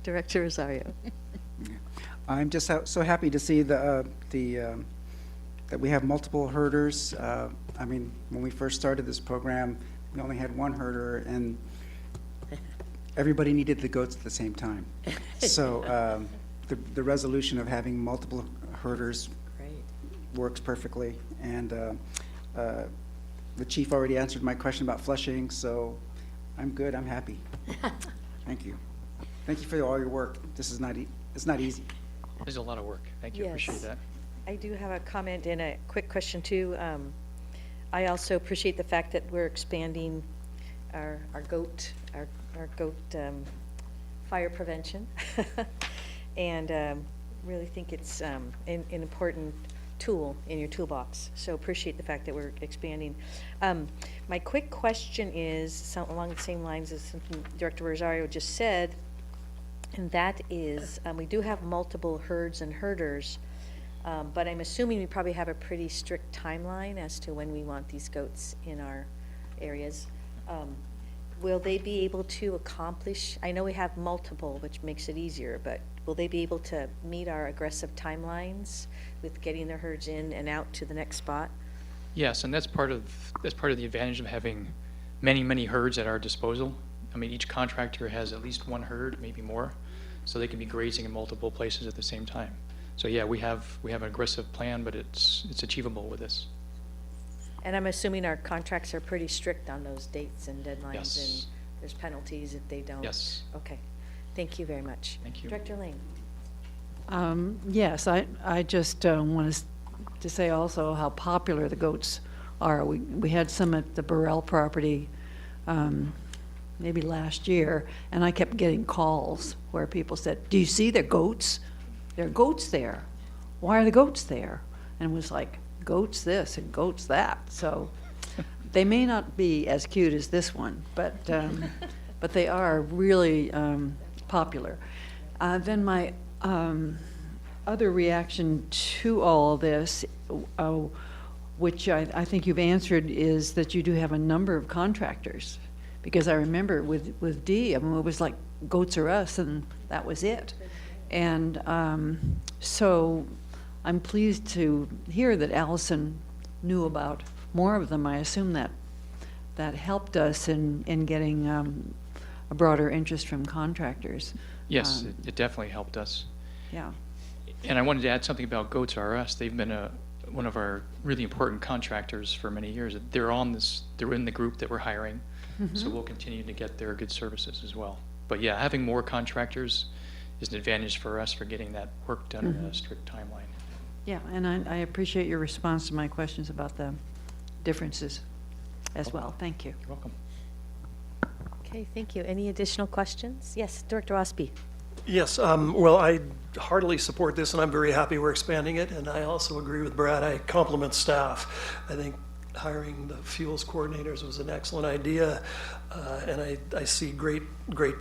Director Rosario. I'm just so happy to see that we have multiple herders. I mean, when we first started this program, we only had one herder, and everybody needed the goats at the same time. So the resolution of having multiple herders works perfectly. And the chief already answered my question about flushing, so I'm good. I'm happy. Thank you. Thank you for all your work. This is it's not easy. There's a lot of work. Thank you. Yes. Appreciate that. I do have a comment and a quick question too. I also appreciate the fact that we're expanding our goat fire prevention, and really think it's an important tool in your toolbox. So appreciate the fact that we're expanding. My quick question is along the same lines as something Director Rosario just said, and that is we do have multiple herds and herders. But I'm assuming we probably have a pretty strict timeline as to when we want these goats in our areas. Will they be able to accomplish, I know we have multiple, which makes it easier, but will they be able to meet our aggressive timelines with getting their herds in and out to the next spot? Yes, and that's part of the advantage of having many herds at our disposal. I mean, each contractor has at least one herd, maybe more, so they can be grazing in multiple places at the same time. So yeah, we have an aggressive plan, but it's achievable with this. And I'm assuming our contracts are pretty strict on those dates and deadlines. Yes. there's penalties if they don't? Yes. Okay. Thank you very much. Thank you. Director Lane? Yes, I just want to say also how popular the goats are. We had some at the Burrell property maybe last year, and I kept getting calls where people said, "Do you see the goats? There are goats there. Why are the goats there?" And it was like, goats this and goats that. So they may not be as cute as this one, but they are really popular. Then my other reaction to all this, which I think you've answered, is that you do have a number of contractors. Because I remember with Dee, I mean, it was like goats or us, and that was it. And so I'm pleased to hear that Allison knew about more of them. I assume that helped us in getting a broader interest from contractors. Yes, it definitely helped us. Yeah. And I wanted to add something about Goats R Us. They've been one of our really important contractors for many years. They're in the group that we're hiring, so we'll continue to get their good services as well. But yeah, having more contractors is an advantage for us for getting that work done in a strict timeline. Yeah, and I appreciate your response to my questions about the differences as well. Thank you. You're welcome. Okay, thank you. Any additional questions? Yes, Director Rossby. Yes, well, I heartily support this, and I'm very happy we're expanding it, and I also agree with Brad. I compliment staff. I think hiring the fuels coordinators was an excellent idea, and I see great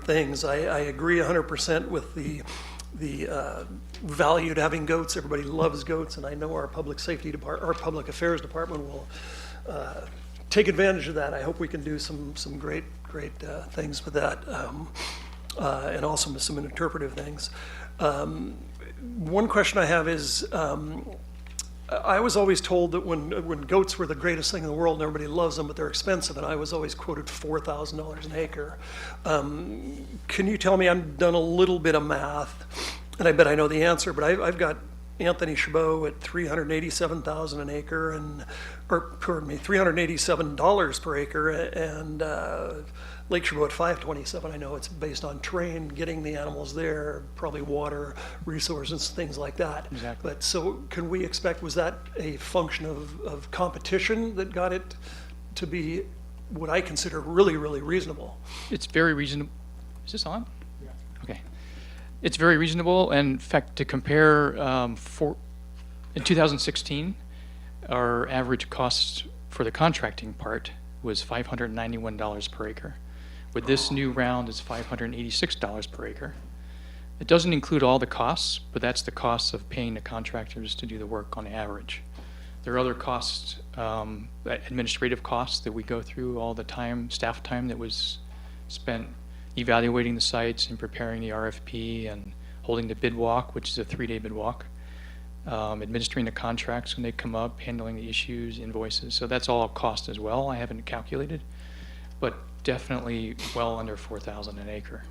things. I agree 100% with the value to having goats. Everybody loves goats, and I know our public safety department, our public affairs department will take advantage of that. I hope we can do some great things with that. And also some interpretive things. One question I have is, I was always told that when goats were the greatest thing in the world and everybody loves them, but they're expensive, and I was always quoted $4,000 an acre. Can you tell me, I've done a little bit of math, and I bet I know the answer, but I've got Anthony Chabot at $387,000 an acre, $387 per acre, and Lake Chabot at $527. I know it's based on terrain, getting the animals there, probably water, resources, things like that. Exactly. But so can we expect, was that a function of competition that got it to be what I consider really, really reasonable? It's very reasonable. Is this on? Yeah. Okay. It's very reasonable. And in fact, to compare, in 2016, our average cost for the contracting part was $591 per acre. With this new round, it's $586 per acre. It doesn't include all the costs, but that's the cost of paying the contractors to do the work on average. There are other costs, administrative costs that we go through all the time, staff time that was spent evaluating the sites and preparing the RFP and holding the bid walk, which is a 3-day bid walk, administering the contracts when they come up, handling the issues, invoices. So that's all cost as well. I haven't calculated, but definitely well under $4,000 an acre.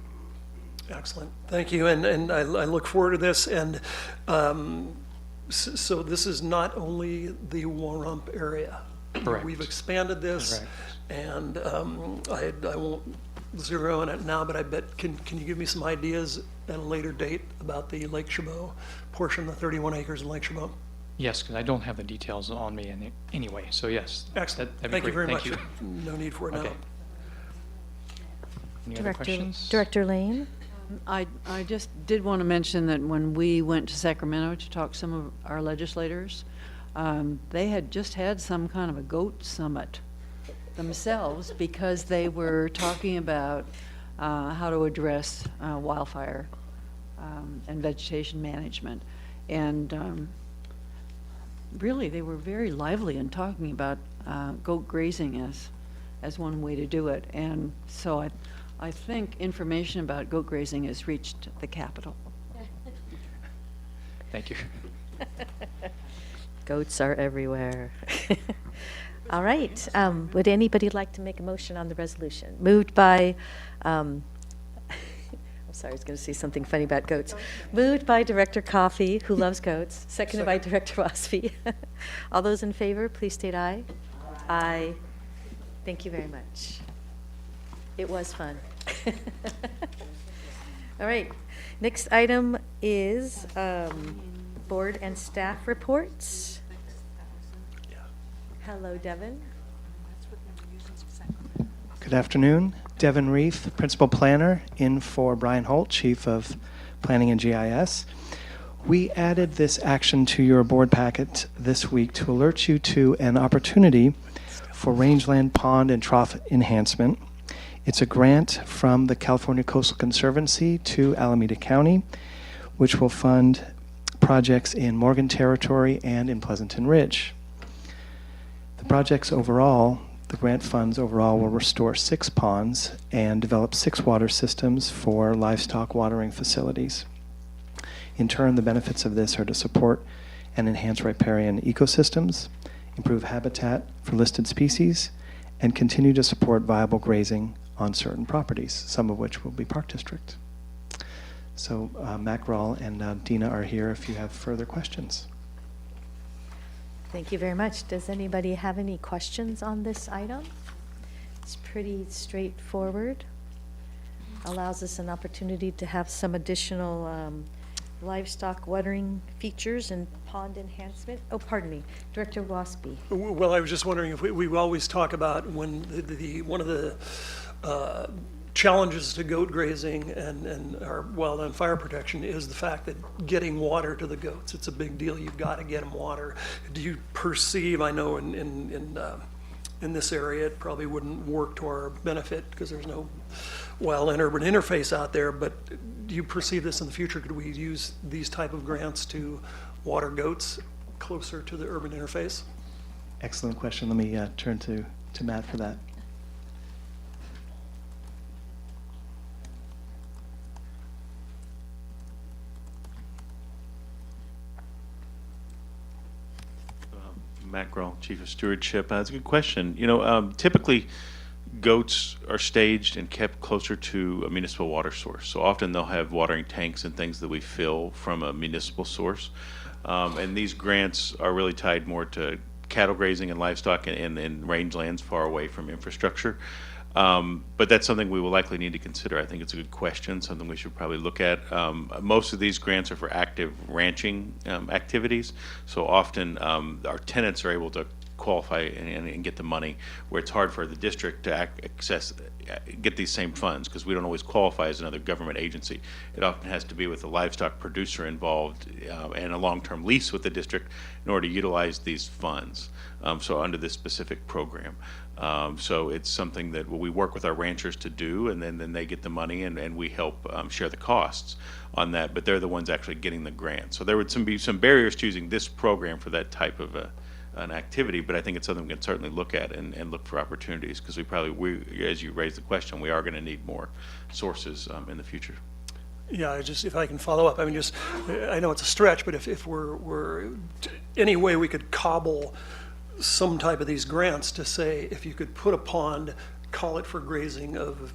Excellent, thank you, and I look forward to this. And so this is not only the Warump area. Correct. We've expanded this, Correct. and I won't zero in it now, but I bet, can you give me some ideas at a later date about the Lake Chabot portion, the 31 acres in Lake Chabot? Yes, because I don't have the details on me anyway, so yes. Excellent, That'd be thank you great. very Thank much. you. No need for it now. Okay. Any other questions? Director Lane? I just did want to mention that when we went to Sacramento to talk to some of our legislators, they had just had some kind of a goat summit themselves because they were talking about how to address wildfire and vegetation management. And really, they were very lively in talking about goat grazing as one way to do it. And so I think information about goat grazing has reached the Capitol. Thank you. Goats are everywhere. All right. Would anybody like to make a motion on the resolution? Moved by, I'm sorry, I was going to say something funny about goats. Moved by Director Coffey, who loves goats. Seconded by Director Rossby. All those in favor, please state aye. Aye. Thank you very much. It was fun. All right, next item is board and staff reports. Hello, Devin. Good afternoon. Devin Reef, Principal Planner, in for Brian Holt, Chief of Planning and GIS. We added this action to your board packet this week to alert you to an opportunity for rangeland pond and trough enhancement. It's a grant from the California Coastal Conservancy to Alameda County, which will fund projects in Morgan Territory and in Pleasanton Ridge. The projects overall, the grant funds overall, will restore 6 ponds and develop 6 water systems for livestock watering facilities. In turn, the benefits of this are to support and enhance riparian ecosystems, improve habitat for listed species, and continue to support viable grazing on certain properties, some of which will be Park District. So Mac Rawl and Dina are here if you have further questions. Thank you very much. Does anybody have any questions on this item? It's pretty straightforward. Allows us an opportunity to have some additional livestock watering features and pond enhancement. Oh, pardon me, Director Waspy. Well, I was just wondering if we always talk about when one of the challenges to goat grazing and our wildland fire protection is the fact that getting water to the goats. It's a big deal. You've got to get them water. Do you perceive, I know in this area it probably wouldn't work to our benefit because there's no wildland urban interface out there, but do you perceive this in the future? Could we use these type of grants to water goats closer to the urban interface? Excellent question. Let me turn to Matt for that. Mackerel, Chief of Stewardship. That's a good question. You know, typically goats are staged and kept closer to a municipal water source. So often they'll have watering tanks and things that we fill from a municipal source. And these grants are really tied more to cattle grazing and livestock in rangelands far away from infrastructure. But that's something we will likely need to consider. I think it's a good question, something we should probably look at. Most of these grants are for active ranching activities, so often our tenants are able to qualify and get the money, where it's hard for the district to get these same funds because we don't always qualify as another government agency. It often has to be with a livestock producer involved and a long-term lease with the district in order to utilize these funds. So under this specific program. So it's something that we work with our ranchers to do, and then they get the money and we help share the costs on that, but they're the ones actually getting the grant. So there would be some barriers to using this program for that type of an activity, but I think it's something we can certainly look at and look for opportunities, because as you raised the question, we are going to need more sources in the future. Yeah, if I can follow up, I mean, I know it's a stretch, but if we're any way we could cobble some type of these grants to say, if you could put a pond, call it for grazing of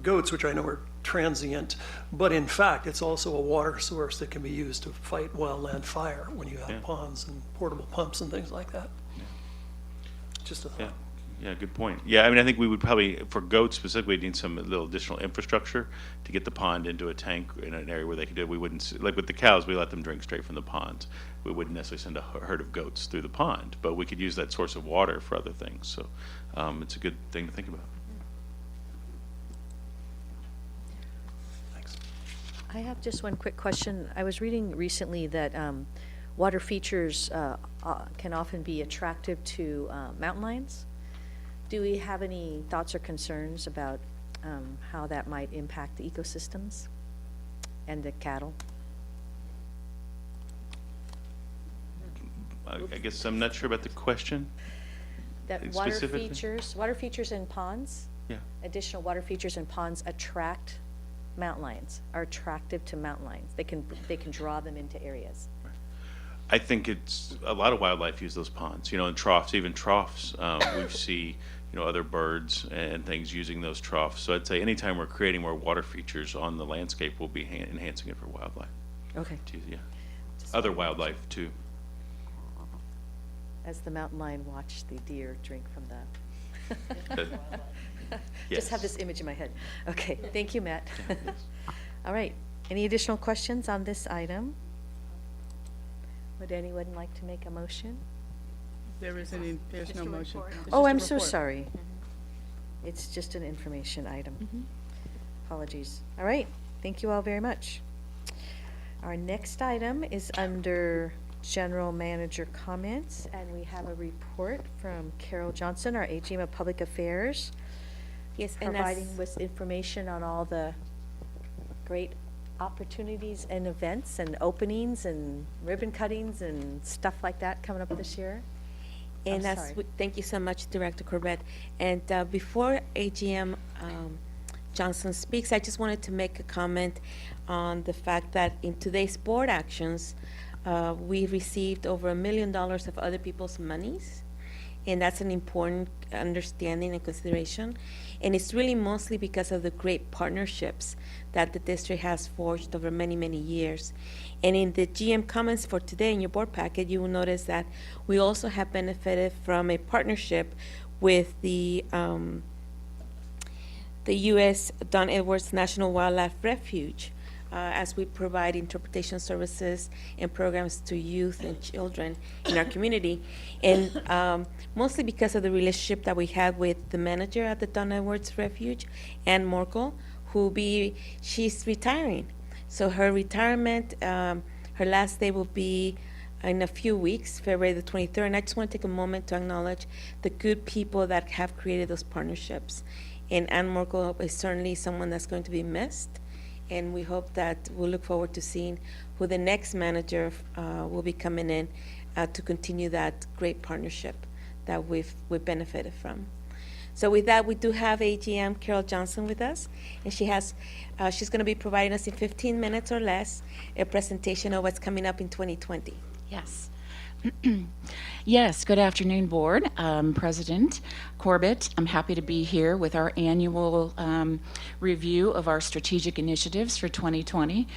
goats, which I know are transient, but in fact, it's also a water source that can be used to fight wildland fire when you have ponds and portable pumps and things like that. Just a thought. Yeah, good point. Yeah, I mean, I think we would probably, for goats specifically, need some little additional infrastructure to get the pond into a tank in an area where they could do it. We wouldn't, like with the cows, we let them drink straight from the ponds. We wouldn't necessarily send a herd of goats through the pond, but we could use that source of water for other things. So it's a good thing to think about. Thanks. I have just one quick question. I was reading recently that water features can often be attractive to mountain lions. Do we have any thoughts or concerns about how that might impact the ecosystems and the cattle? I guess I'm not sure about the question. That water features in ponds, additional water features in ponds attract mountain lions, are attractive to mountain lions. They can draw them into areas. I think it's a lot of wildlife use those ponds, in troughs, even troughs. We see, other birds and things using those troughs. So I'd say anytime we're creating more water features on the landscape, we'll be enhancing it for wildlife. Okay. Yeah. Other wildlife too. As the mountain lion watched the deer drink from the Just have Yes. this image in my head. Okay, thank you, Matt. All right, any additional questions on this item? Would anyone like to make a motion? There's no motion. It's Oh, just a I'm so report. sorry. It's just an information item. Apologies. All right, thank you all very much. Our next item is under General Manager comments, and we have a report from Carol Johnson, our AGM of Public Affairs. Yes, and Providing with information on all the great opportunities and events and openings and ribbon cuttings and stuff like that coming up this year. And I'm sorry. thank you so much, Director Corbett. And before AGM Johnson speaks, I just wanted to make a comment on the fact that in today's board actions, we received over $1 million of other people's monies. And that's an important understanding and consideration. And it's really mostly because of the great partnerships that the district has forged over many, many years. And in the GM comments for today in your board packet, you will notice that we also have benefited from a partnership with the U.S. Don Edwards National Wildlife Refuge, as we provide interpretation services and programs to youth and children in our community. And mostly because of the relationship that we have with the manager at the Don Edwards Refuge, Ann Morkel, she's retiring. So her retirement, her last day will be in a few weeks, February the 23rd. And I just want to take a moment to acknowledge the good people that have created those partnerships. And Ann Morkel is certainly someone that's going to be missed. And we hope that we'll look forward to seeing who the next manager will be coming in to continue that great partnership that we've benefited from. So with that, we do have AGM Carol Johnson with us, and she's going to be providing us in 15 minutes or less a presentation of what's coming up in 2020. Yes. Yes, good afternoon, Board. President Corbett, I'm happy to be here with our annual review of our strategic initiatives for 2020.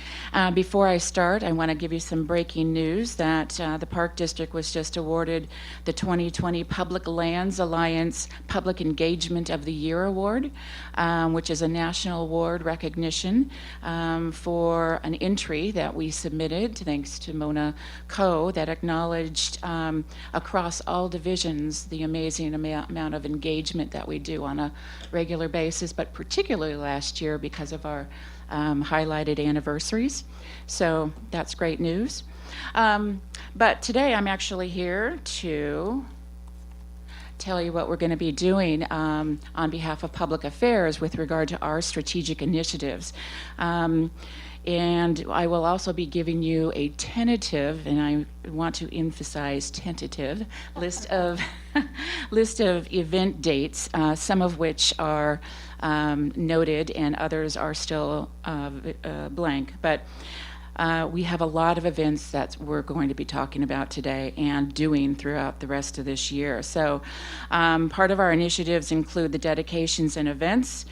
Before I start, I want to give you some breaking news that the Park District was just awarded the 2020 Public Lands Alliance Public Engagement of the Year Award, which is a national award recognition for an entry that we submitted, thanks to Mona Coe, that acknowledged across all divisions the amazing amount of engagement that we do on a regular basis, but particularly last year because of our highlighted anniversaries. So that's great news. But today I'm actually here to tell you what we're going to be doing on behalf of Public Affairs with regard to our strategic initiatives. And I will also be giving you a tentative, and I want to emphasize tentative, list of event dates, some of which are noted and others are still blank. But we have a lot of events that we're going to be talking about today and doing throughout the rest of this year. So part of our initiatives include the dedications and events,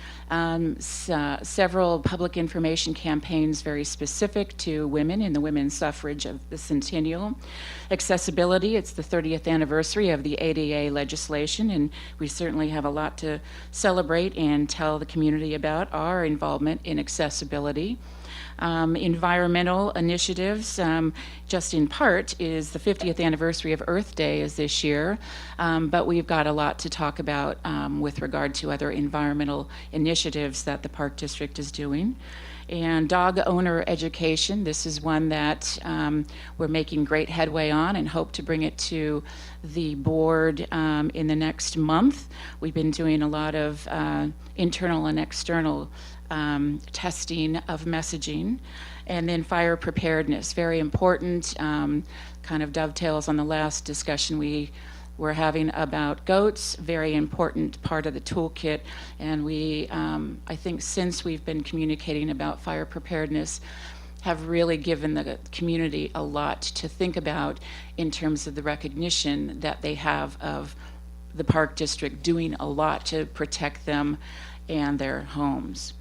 several public information campaigns very specific to women in the women's suffrage of the centennial. Accessibility, it's the 30th anniversary of the ADA legislation, and we certainly have a lot to celebrate and tell the community about our involvement in accessibility. Environmental initiatives, just in part, is the 50th anniversary of Earth Day is this year, but we've got a lot to talk about with regard to other environmental initiatives that the Park District is doing. And dog owner education, this is one that we're making great headway on and hope to bring it to the board in the next month. We've been doing a lot of internal and external testing of messaging. And then fire preparedness, very important, kind of dovetails on the last discussion we were having about goats, very important part of the toolkit. And we, I think since we've been communicating about fire preparedness, have really given the community a lot to think about in terms of the recognition that they have of the Park District doing a lot to protect them and their homes.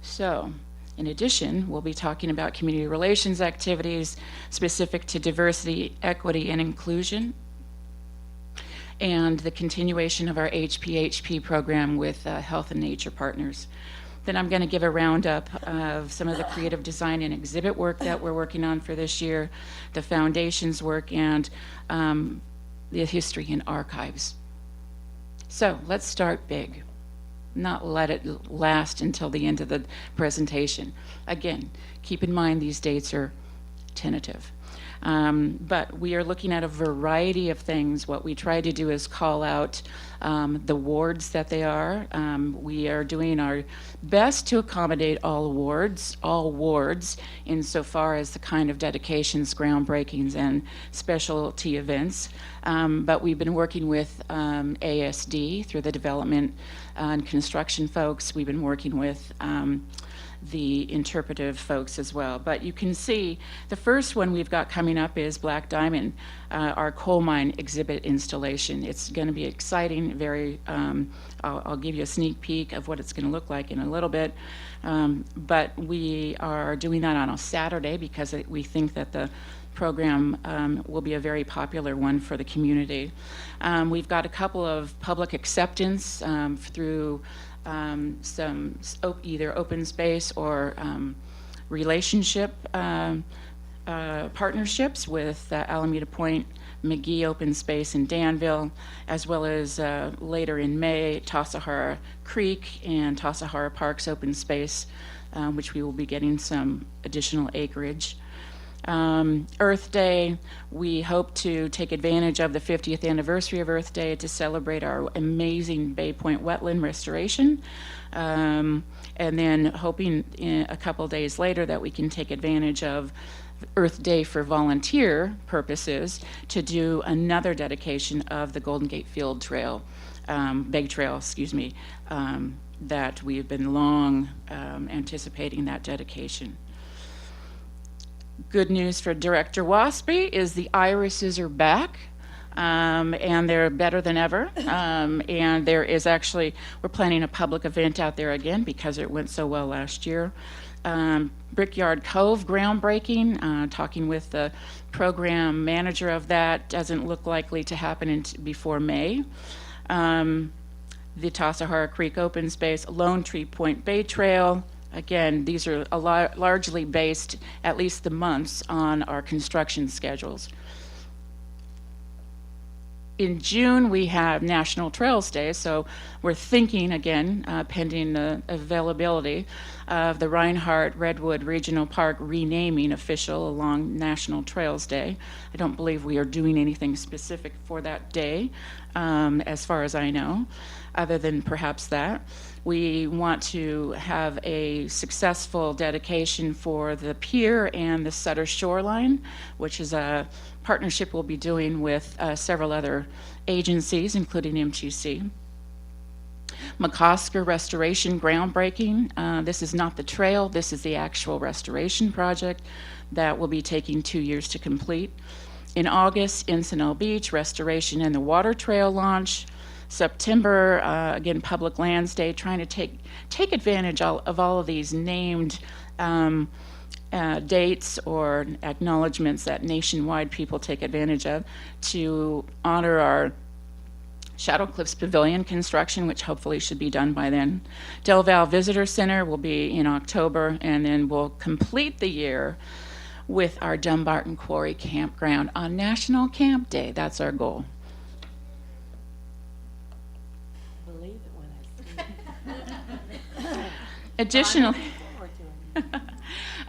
So, in addition, we'll be talking about community relations activities specific to diversity, equity, and inclusion. and the continuation of our HPHP program with Health and Nature Partners. Then I'm going to give a roundup of some of the creative design and exhibit work that we're working on for this year, the foundation's work, and the history and archives. So let's start big, not let it last until the end of the presentation. Again, keep in mind these dates are tentative. But we are looking at a variety of things. What we try to do is call out the wards that they are. We are doing our best to accommodate all wards, insofar as the kind of dedications, groundbreakings, and specialty events. But we've been working with ASD through the development and construction folks. We've been working with the interpretive folks as well. But you can see the first one we've got coming up is Black Diamond, our coal mine exhibit installation. It's going to be exciting, very, I'll give you a sneak peek of what it's going to look like in a little bit. But we are doing that on a Saturday because we think that the program will be a very popular one for the community. We've got a couple of public acceptance through some either open space or relationship partnerships with Alameda Point, McGee Open Space in Danville, as well as later in May, Tassajara Creek and Tassajara Parks Open Space, which we will be getting some additional acreage. Earth Day, we hope to take advantage of the 50th anniversary of Earth Day to celebrate our amazing Bay Point wetland restoration. And then hoping a couple days later that we can take advantage of Earth Day for volunteer purposes to do another dedication of the Golden Gate Field Trail, Beg Trail, excuse me, that we've been long anticipating that dedication. Good news for Director Waspy is the irises are back, and they're better than ever. And there is actually, we're planning a public event out there again because it went so well last year. Brickyard Cove groundbreaking, talking with the program manager of that, doesn't look likely to happen before May. The Tassajara Creek Open Space, Lone Tree Point Bay Trail. Again, these are largely based, at least the months, on our construction schedules. In June, we have National Trails Day, so we're thinking, again, pending the availability of the Reinhardt Redwood Regional Park renaming official along National Trails Day. I don't believe we are doing anything specific for that day, as far as I know, other than perhaps that. We want to have a successful dedication for the pier and the Sutter Shoreline, which is a partnership we'll be doing with several other agencies, including MTC. McCosker Restoration groundbreaking. This is not the trail, this is the actual restoration project that will be taking 2 years to complete. In August, Encinal Beach Restoration and the Water Trail launch. September, again, Public Lands Day, trying to take advantage of all of these named dates or acknowledgments that nationwide people take advantage of to honor our Shadow Cliffs Pavilion construction, which hopefully should be done by then. Del Val Visitor Center will be in October, and then we'll complete the year with our Dumbarton Quarry Campground on National Camp Day. That's our goal.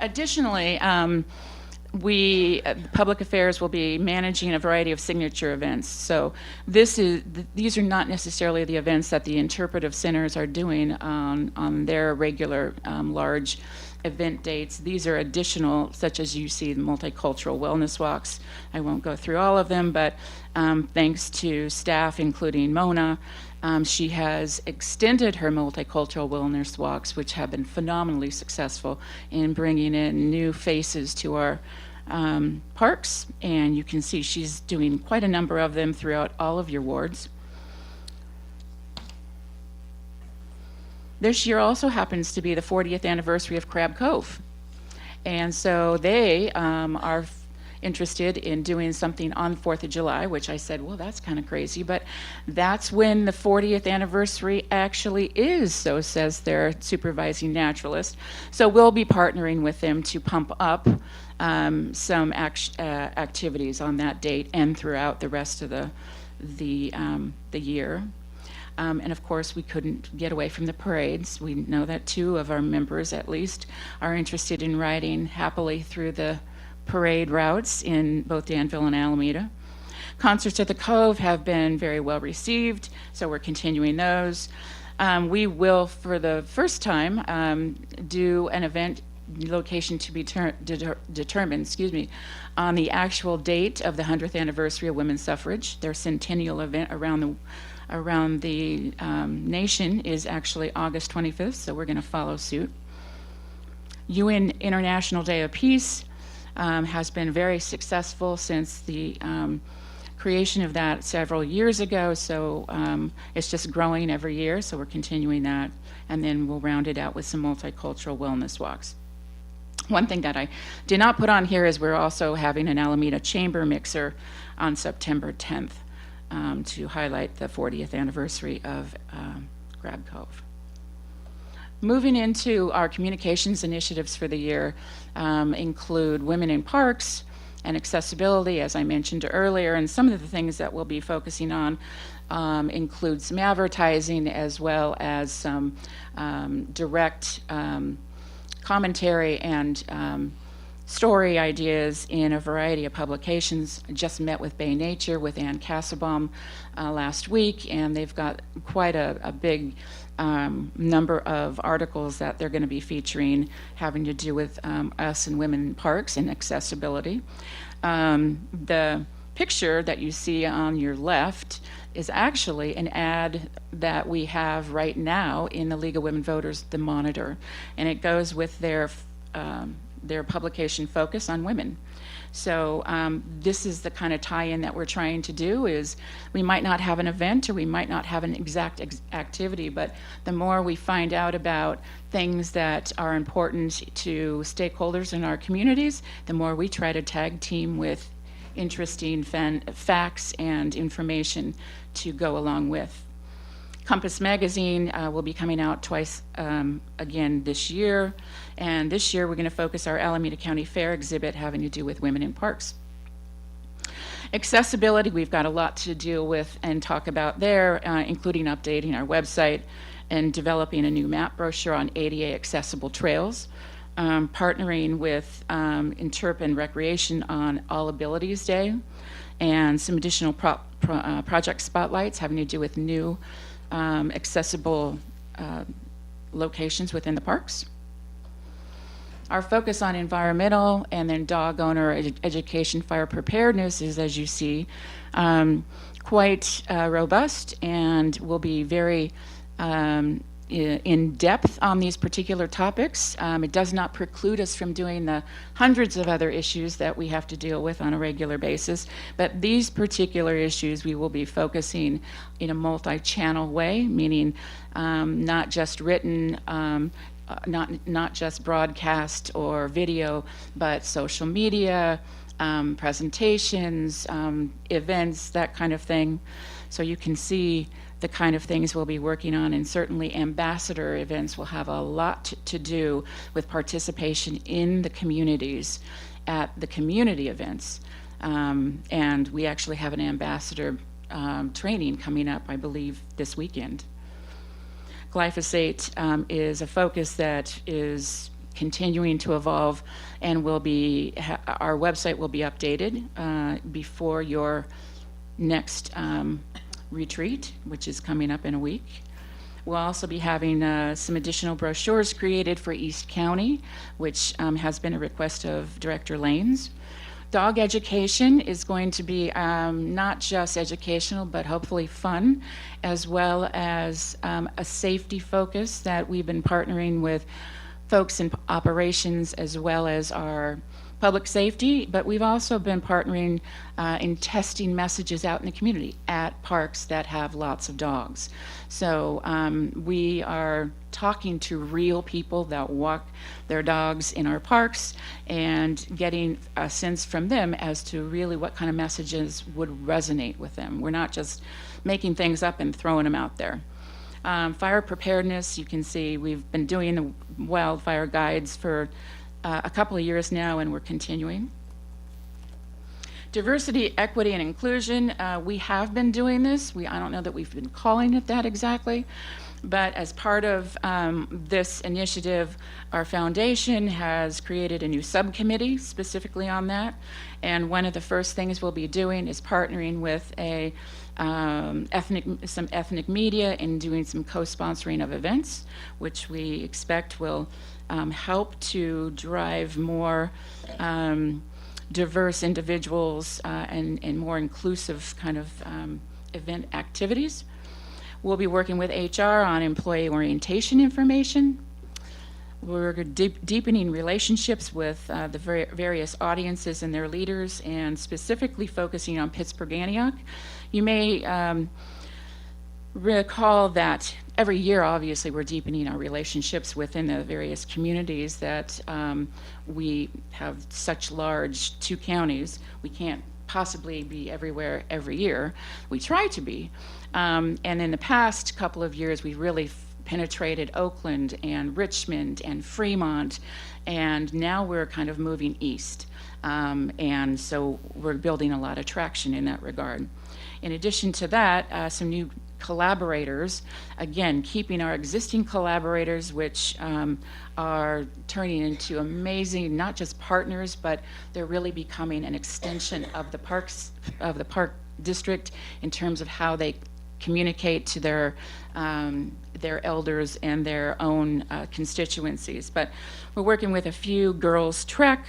Additionally, Public Affairs will be managing a variety of signature events. So these are not necessarily the events that the interpretive centers are doing on their regular large event dates. These are additional, such as you see the multicultural wellness walks. I won't go through all of them, but thanks to staff, including Mona, she has extended her multicultural wellness walks, which have been phenomenally successful in bringing in new faces to our parks. And you can see she's doing quite a number of them throughout all of your wards. This year also happens to be the 40th anniversary of Crab Cove. And so they are interested in doing something on 4th of July, which I said, well, that's kind of crazy, but that's when the 40th anniversary actually is, so says their supervising naturalist. So we'll be partnering with them to pump up some activities on that date and throughout the rest of the year. And of course, we couldn't get away from the parades. We know that 2 of our members, at least, are interested in riding happily through the parade routes in both Danville and Alameda. Concerts at the Cove have been very well received, so we're continuing those. We will, for the first time, do an event location to be determined, on the actual date of the 100th anniversary of women's suffrage. Their centennial event around the nation is actually August 25th, so we're going to follow suit. UN International Day of Peace has been very successful since the creation of that several years ago, so it's just growing every year, so we're continuing that, and then we'll round it out with some multicultural wellness walks. One thing that I did not put on here is we're also having an Alameda Chamber Mixer on September 10th to highlight the 40th anniversary of Grab Cove. Moving into our communications initiatives for the year include Women in Parks and accessibility, as I mentioned earlier, and some of the things that we'll be focusing on include some advertising as well as some direct commentary and story ideas in a variety of publications. I just met with Bay Nature with Ann Kassebaum last week, and they've got quite a big number of articles that they're going to be featuring having to do with us and women in parks and accessibility. The picture that you see on your left is actually an ad that we have right now in the League of Women Voters, The Monitor, and it goes with their publication focus on women. So this is the kind of tie-in that we're trying to do. Is we might not have an event or we might not have an exact activity, but the more we find out about things that are important to stakeholders in our communities, the more we try to tag team with interesting facts and information to go along with. Compass Magazine will be coming out twice again this year, and this year we're going to focus our Alameda County Fair exhibit having to do with women in parks. Accessibility, we've got a lot to deal with and talk about there, including updating our website and developing a new map brochure on ADA accessible trails, partnering with Interp and Recreation on All Abilities Day, and some additional project spotlights having to do with new accessible locations within the parks. Our focus on environmental and then dog owner education, fire preparedness is, as you see, quite robust and will be very in depth on these particular topics. It does not preclude us from doing the hundreds of other issues that we have to deal with on a regular basis, but these particular issues we will be focusing in a multi-channel way, meaning not just written, not just broadcast or video, but social media, presentations, events, that kind of thing. So you can see the kind of things we'll be working on, and certainly ambassador events will have a lot to do with participation in the communities at the community events. And we actually have an ambassador training coming up, I believe, this weekend. Glyphosate is a focus that is continuing to evolve, and will be our website will be updated before your next retreat, which is coming up in a week. We'll also be having some additional brochures created for East County, which has been a request of Director Lanes. Dog education is going to be not just educational, but hopefully fun, as well as a safety focus that we've been partnering with folks in operations as well as our public safety, but we've also been partnering in testing messages out in the community at parks that have lots of dogs. So we are talking to real people that walk their dogs in our parks and getting a sense from them as to really what kind of messages would resonate with them. We're not just making things up and throwing them out there. Fire preparedness, you can see we've been doing the wildfire guides for a couple of years now, and we're continuing. Diversity, equity, and inclusion, we have been doing this. I don't know that we've been calling it that exactly, but as part of this initiative, our foundation has created a new subcommittee specifically on that, and one of the first things we'll be doing is partnering with some ethnic media and doing some co-sponsoring of events, which we expect will help to drive more diverse individuals and more inclusive kind of event activities. We'll be working with HR on employee orientation information. We're deepening relationships with the various audiences and their leaders, and specifically focusing on Pittsburgh-Antioch. You may recall that every year, obviously, we're deepening our relationships within the various communities that we have such large 2 counties. We can't possibly be everywhere every year. We try to be. And in the past couple of years, we really penetrated Oakland and Richmond and Fremont, and now we're kind of moving east. And so we're building a lot of traction in that regard. In addition to that, some new collaborators, again, keeping our existing collaborators, which are turning into amazing, not just partners, but they're really becoming an extension of the parks, of the park district in terms of how they communicate to their elders and their own constituencies. But we're working with a few Girls Trek,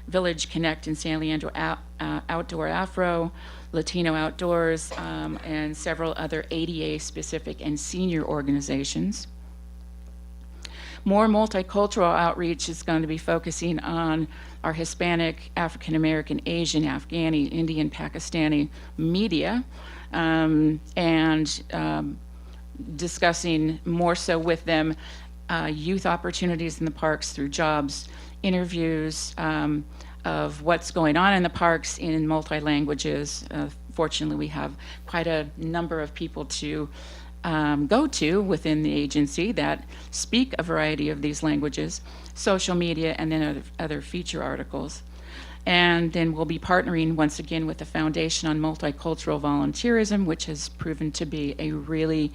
Village Connect in San Leandro, Outdoor Afro, Latino Outdoors, and several other ADA-specific and senior organizations. More multicultural outreach is going to be focusing on our Hispanic, African American, Asian, Afghani, Indian, Pakistani media, and discussing more so with them youth opportunities in the parks through jobs, interviews, of what's going on in the parks in multi-languages. Fortunately, we have quite a number of people to go to within the agency that speak a variety of these languages, social media, and then other feature articles. And then we'll be partnering once again with the Foundation on Multicultural Volunteerism, which has proven to be a really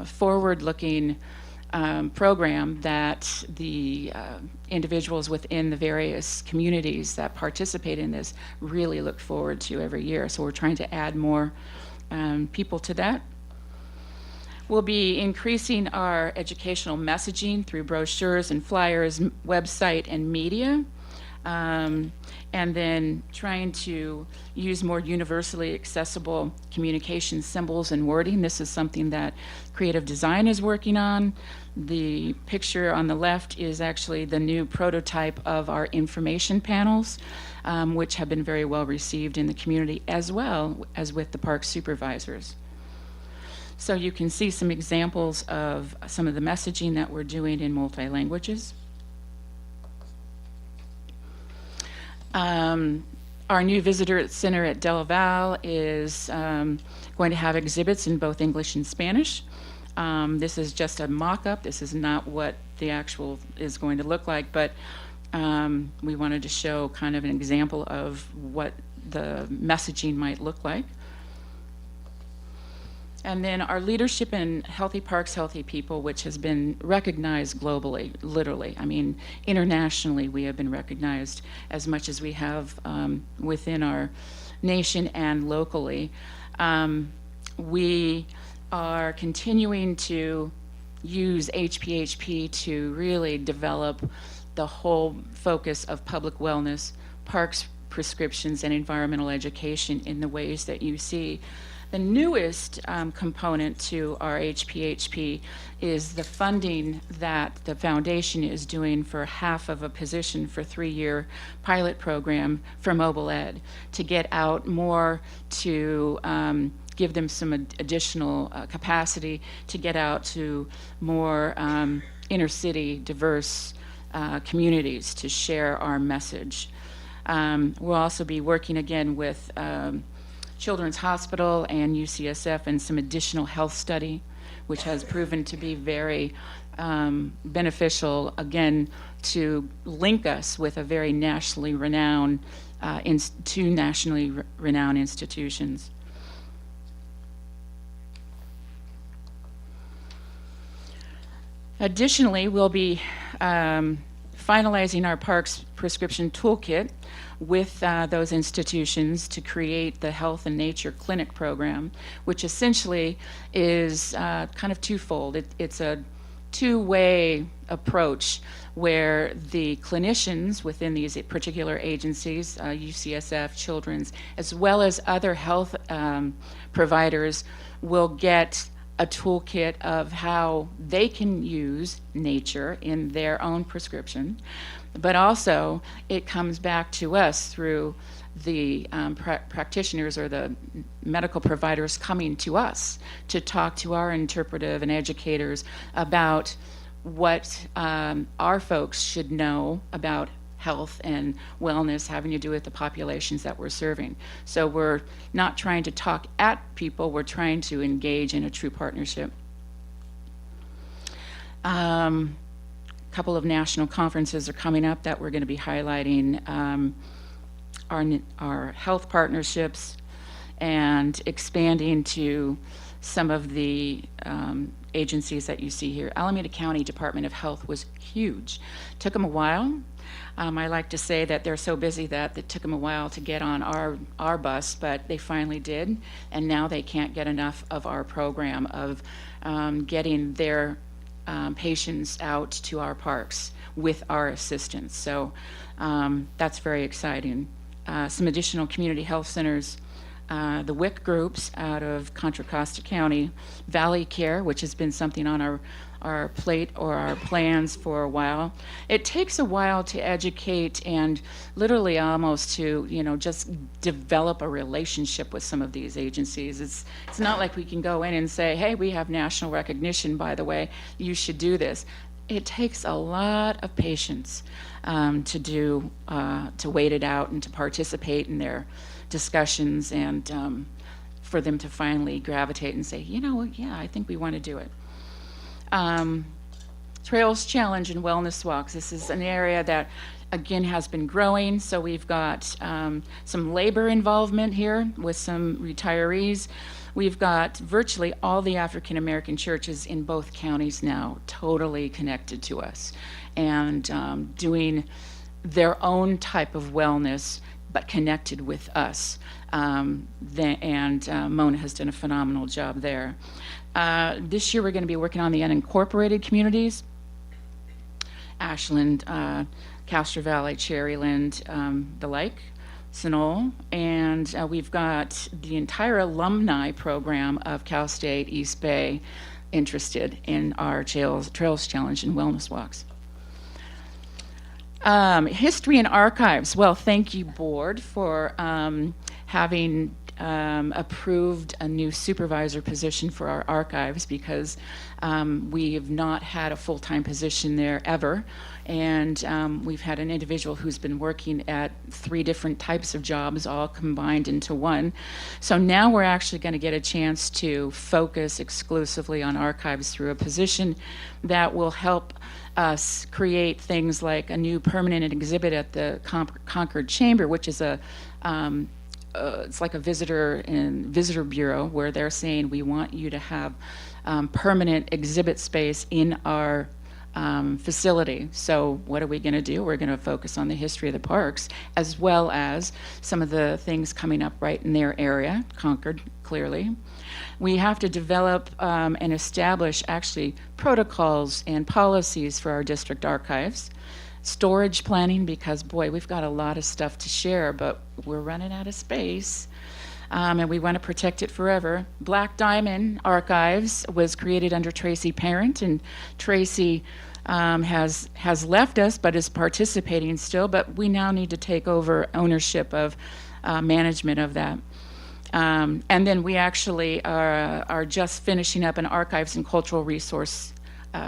forward-looking program that the individuals within the various communities that participate in this really look forward to every year. So we're trying to add more people to that. We'll be increasing our educational messaging through brochures and flyers, website, and media. And then trying to use more universally accessible communication symbols and wording. This is something that Creative Design is working on. The picture on the left is actually the new prototype of our information panels, which have been very well received in the community as well as with the park supervisors. So you can see some examples of some of the messaging that we're doing in multi-languages. Our new visitor center at Del Val is going to have exhibits in both English and Spanish. This is just a mock-up. This is not what the actual is going to look like, but we wanted to show kind of an example of what the messaging might look like. And then our leadership in Healthy Parks, Healthy People, which has been recognized globally, literally. I mean, internationally, we have been recognized as much as we have within our nation and locally. We are continuing to use HPHP to really develop the whole focus of public wellness, parks prescriptions, and environmental education in the ways that you see The newest component to our HPHP is the funding that the foundation is doing for half of a position for 3-year pilot program for mobile ed to get out more, to give them some additional capacity to get out to more inner city diverse communities to share our message. We'll also be working again with Children's Hospital and UCSF and some additional health study, which has proven to be very beneficial, again, to link us with a very nationally renowned, two nationally renowned institutions. Additionally, we'll be finalizing our Parks prescription toolkit with those institutions to create the Health and Nature Clinic program, which essentially is kind of twofold. It's a two-way approach where the clinicians within these particular agencies, UCSF, Children's, as well as other health providers will get a toolkit of how they can use nature in their own prescription, but also it comes back to us through the practitioners or the medical providers coming to us to talk to our interpretive and educators about what our folks should know about health and wellness having to do with the populations that we're serving. So we're not trying to talk at people, we're trying to engage in a true partnership. Couple of national conferences are coming up that we're going to be highlighting our health partnerships and expanding to some of the agencies that you see here. Alameda County Department of Health was huge. Took them a while. I like to say that they're so busy that it took them a while to get on our bus, but they finally did, and now they can't get enough of our program of getting their patients out to our parks with our assistance. So that's very exciting. Some additional community health centers, the WIC groups out of Contra Costa County, Valley Care, which has been something on our plate or our plans for a while. It takes a while to educate and literally almost to, just develop a relationship with some of these agencies. It's not like we can go in and say, hey, we have national recognition, by the way, you should do this. It takes a lot of patience to wait it out and to participate in their discussions and for them to finally gravitate and say, yeah, I think we want to do it. Trails Challenge and Wellness Walks. This is an area that, again, has been growing. So we've got some labor involvement here with some retirees. We've got virtually all the African American churches in both counties now totally connected to us and doing their own type of wellness, but connected with us. Mona has done a phenomenal job there. This year we're going to be working on the unincorporated communities, Ashland, Castro Valley, Cherryland, the like, Sunol, and we've got the entire alumni program of Cal State East Bay interested in our Trails Challenge and Wellness Walks. History and archives. Well, thank you, board, for having approved a new supervisor position for our archives, because we have not had a full-time position there ever, and we've had an individual who's been working at 3 different types of jobs all combined into one. So now we're actually going to get a chance to focus exclusively on archives through a position that will help us create things like a new permanent exhibit at the Concord Chamber, which is it's like a visitor bureau where they're saying we want you to have permanent exhibit space in our facility. So what are we going to do? We're going to focus on the history of the parks as well as some of the things coming up right in their area, Concord, clearly. We have to develop and establish actually protocols and policies for our district archives. Storage planning, because boy, we've got a lot of stuff to share, but we're running out of space. and we want to protect it forever. Black Diamond Archives was created under Tracy Parent, and Tracy has left us but is participating still, but we now need to take over ownership of management of that. And then we actually are just finishing up an archives and cultural resource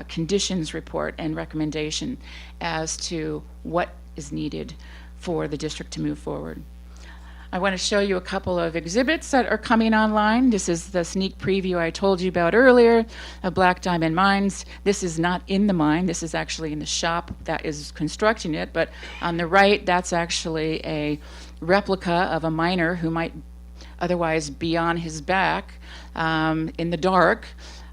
conditions report and recommendation as to what is needed for the district to move forward. I want to show you a couple of exhibits that are coming online. This is the sneak preview I told you about earlier of Black Diamond Mines. This is not in the mine. This is actually in the shop that is constructing it. But on the right, that's actually a replica of a miner who might otherwise be on his back in the dark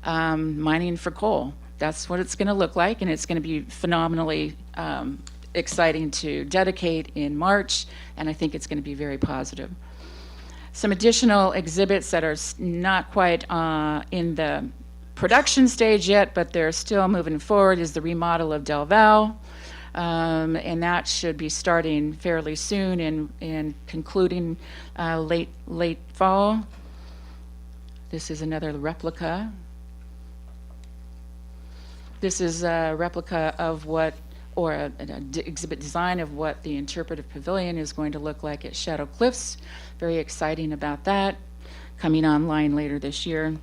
mining for coal. That's what it's going to look like, and it's going to be phenomenally exciting to dedicate in March, and I think it's going to be very positive. Some additional exhibits that are not quite in the production stage yet, but they're still moving forward, is the remodel of Del Val, and that should be starting fairly soon and concluding late fall. This is another replica. This is a replica of what, or an exhibit design of what the interpretive pavilion is going to look like at Shadow Cliffs. Very exciting about that, coming online later this year.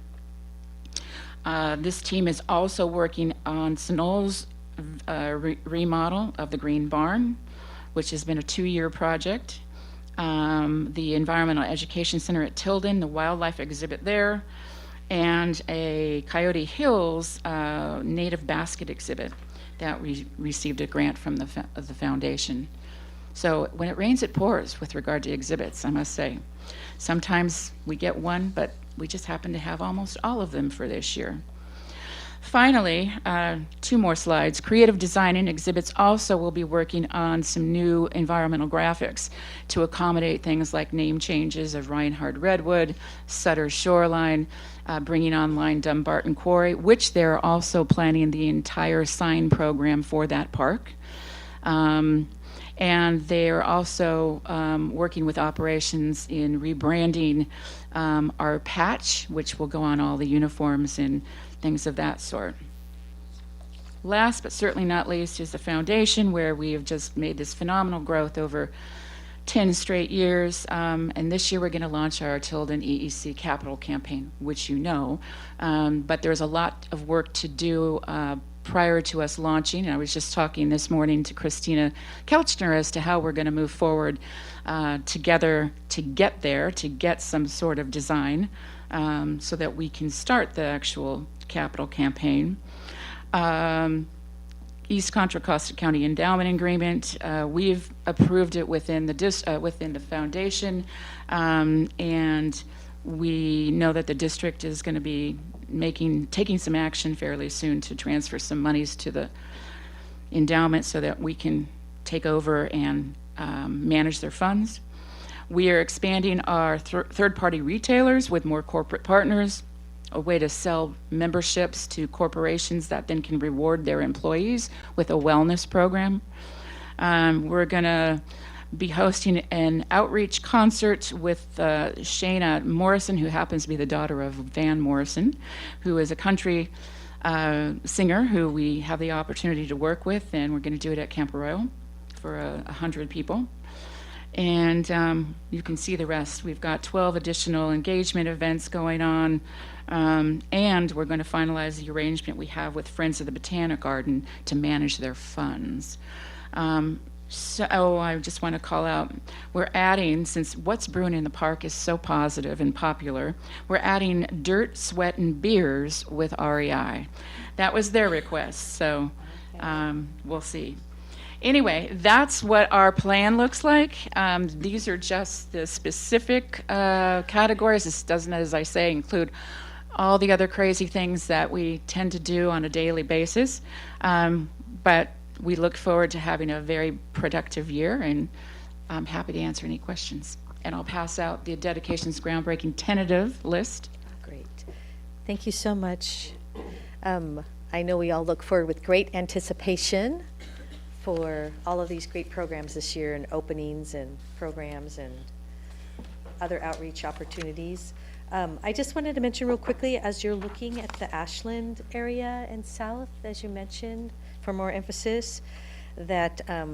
This team is also working on Sunol's remodel of the Green Barn, which has been a 2-year project. The Environmental Education Center at Tilden, the wildlife exhibit there, and a Coyote Hills native basket exhibit that received a grant from the foundation. So when it rains, it pours with regard to exhibits, I must say. Sometimes we get one, but we just happen to have almost all of them for this year. Finally, 2 more slides. Creative Design and Exhibits also will be working on some new environmental graphics to accommodate things like name changes of Reinhard Redwood, Sutter Shoreline, bringing online Dumbarton Quarry, which they're also planning the entire sign program for that park. And they're also working with operations in rebranding our patch, which will go on all the uniforms and things of that sort. Last but certainly not least is the foundation, where we have just made this phenomenal growth over 10 straight years. And this year we're going to launch our Tilden EEC capital campaign, which you know. But there's a lot of work to do prior to us launching. I was just talking this morning to Christina Kelchner as to how we're going to move forward together to get there, to get some sort of design so that we can start the actual capital campaign. East Contra Costa County Endowment Agreement, we've approved it within the foundation, and we know that the district is going to be taking some action fairly soon to transfer some monies to the endowment so that we can take over and manage their funds. We are expanding our third-party retailers with more corporate partners, a way to sell memberships to corporations that then can reward their employees with a wellness program. We're going to be hosting an outreach concert with Shayna Morrison, who happens to be the daughter of Van Morrison, who is a country singer who we have the opportunity to work with, and we're going to do it at Camp Arroyo for 100 people. And you can see the rest. We've got 12 additional engagement events going on, and we're going to finalize the arrangement we have with Friends of the Botanic Garden to manage their funds. So I just want to call out, we're adding, since What's Brewing in the Park is so positive and popular, we're adding Dirt, Sweat, and Beers with REI. That was their request, so we'll see. Anyway, that's what our plan looks like. These are just the specific categories. This doesn't, as I say, include all the other crazy things that we tend to do on a daily basis. But we look forward to having a very productive year, and I'm happy to answer any questions. And I'll pass out the dedications groundbreaking tentative list. Great. Thank you so much. I know we all look forward with great anticipation for all of these great programs this year, and openings and programs, and other outreach opportunities. I just wanted to mention real quickly, as you're looking at the Ashland area and south, as you mentioned, for more emphasis, that, I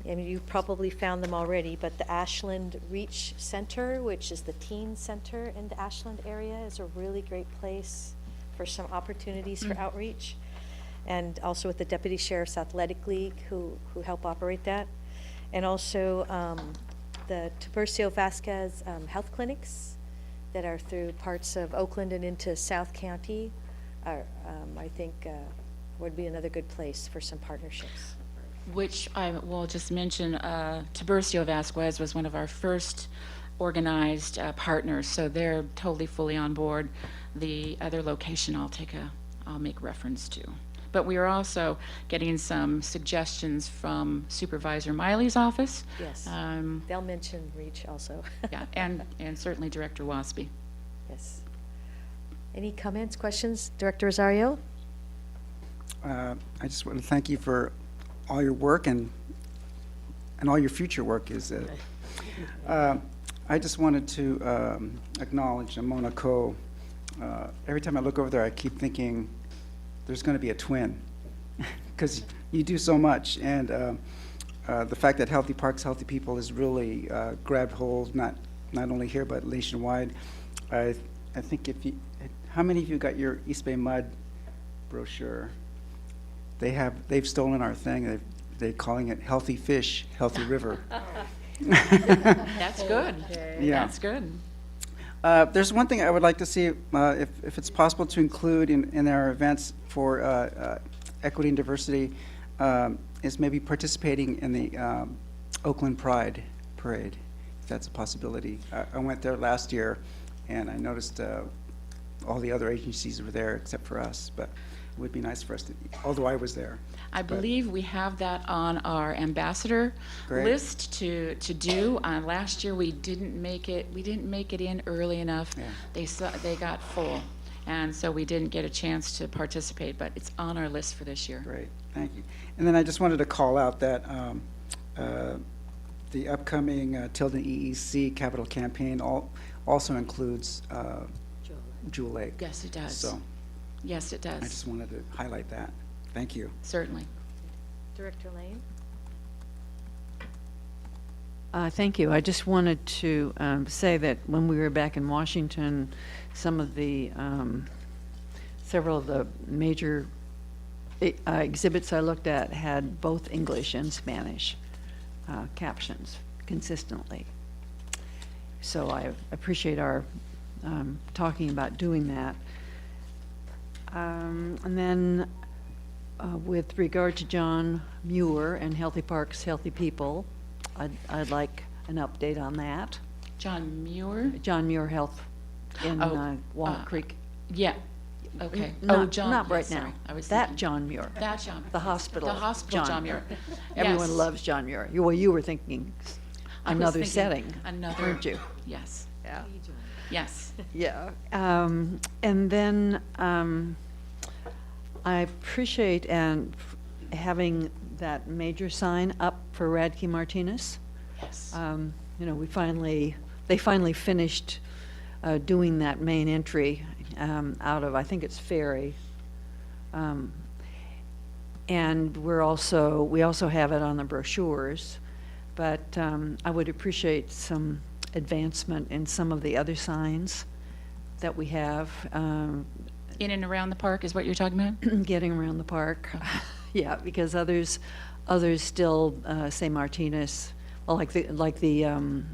mean, you've probably found them already, but the Ashland Reach Center, which is the teen center in the Ashland area, is a really great place for some opportunities for outreach. And also with the Deputy Sheriff's Athletic League, who help operate that. And also the Tiburcio Vasquez health clinics that are through parts of Oakland and into South County are, I think, would be another good place for some partnerships. Which I will just mention, Tiburcio Vasquez was one of our first organized partners, so they're totally fully on board. The other location I'll make reference to. But we are also getting some suggestions from Supervisor Miley's office. Yes, they'll mention REACH also. Yeah, and certainly Director Wasby. Yes. Any comments, questions? Director Rosario? I just want to thank you for all your work and all your future work. I just wanted to acknowledge Mona Ko. Every time I look over there, I keep thinking there's going to be a twin because you do so much. And the fact that Healthy Parks, Healthy People has really grabbed hold, not only here but nationwide. I think how many of you got your East Bay Mud brochure? They've stolen our thing. They're calling it Healthy Fish, Healthy River. That's good. Yeah. That's good. There's one thing I would like to see, if it's possible to include in our events for equity and diversity, is maybe participating in the Oakland Pride Parade, if that's a possibility. I went there last year, and I noticed all the other agencies were there except for us, but it would be nice for us to, although I was there. I believe we have that on our ambassador Great. list to do. Last year we didn't make it in early enough. Yeah. They got full, and so we didn't get a chance to participate. But it's on our list for this year. Great, thank you. And then I just wanted to call out that the upcoming Tilden EEC capital campaign also includes Jewel Lake. Yes, it does. So yes, it does. I just wanted to highlight that. Thank you. Certainly. Director Lane? Thank you. I just wanted to say that when we were back in Washington, some of the several of the major exhibits I looked at had both English and Spanish captions consistently. So I appreciate our talking about doing that. And then with regard to John Muir and Healthy Parks, Healthy People, I'd like an update on that. John Muir? John Muir Health in Walnut Creek. Yeah. Okay. John. Not right sorry. now. I was That thinking- John Muir. That John. The hospital. The hospital John Muir. Everyone Yes. loves John Muir. You were thinking I was another thinking setting, another, weren't you? Yes. Yeah. Yes. Yeah. And then I appreciate having that major sign up for Radke Martinez. Yes. You know, they finally finished doing that main entry out of, I think it's Ferry. And we also have it on the brochures, but I would appreciate some advancement in some of the other signs that we have. In and around the park is what you're talking about? Getting around the park. Yeah, because others still say Martinez, well, like the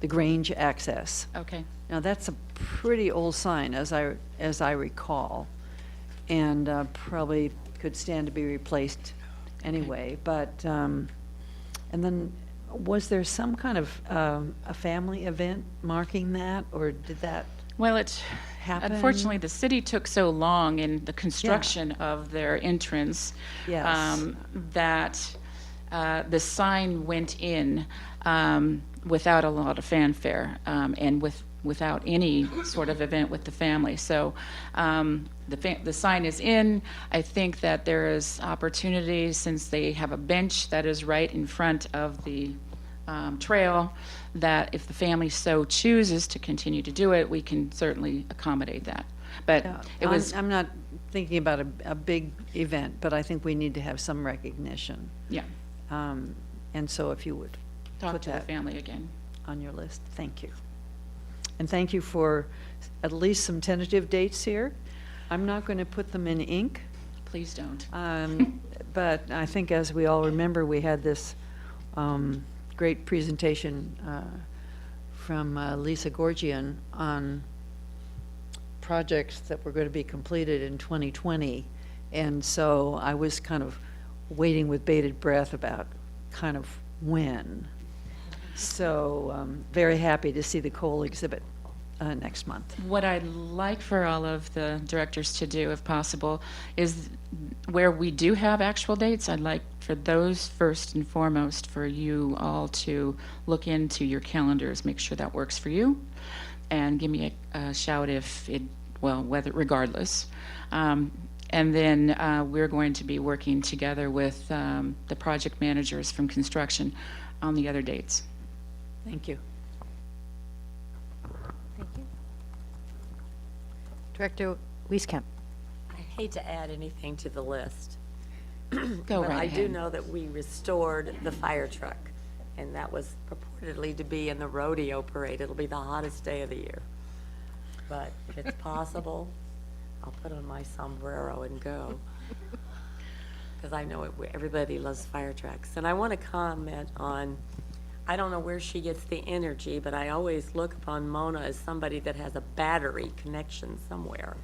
Grange access. Okay. Now that's a pretty old sign, as I recall, and probably could stand to be replaced anyway. But and then was there some kind of a family event marking that, or did that? Well, it happen? Unfortunately, the city took so long in the construction of their entrance that the sign went in without a lot of fanfare and without any sort of event with the family. So the sign is in. I think that there is opportunity, since they have a bench that is right in front of the trail, that if the family so chooses to continue to do it, we can certainly accommodate that. But it was. I'm not thinking about a big event, but I think we need to have some recognition. Yeah. And so if you would Talk put to the that family again. on your list, thank you. And thank you for at least some tentative dates here. I'm not going to put them in ink. Please don't. But I think, as we all remember, we had this great presentation from Lisa Gorgian on projects that were going to be completed in 2020. And so I was kind of waiting with bated breath about kind of when. So very happy to see the Cole exhibit next month. What I'd like for all of the directors to do, if possible, is where we do have actual dates, I'd like for those first and foremost for you all to look into your calendars, make sure that works for you, and give me a shout if it, well, whether regardless. And then we're going to be working together with the project managers from construction on the other dates. Thank you. Thank you. Director Wieskamp. I hate to add anything to the list. Go but right I do ahead. know that we restored the fire truck, and that was purportedly to be in the rodeo parade. It'll be the hottest day of the year. But if it's possible, I'll put on my sombrero and go. Because I know everybody loves fire trucks. And I want to comment on, I don't know where she gets the energy, but I always look upon Mona as somebody that has a battery connection somewhere.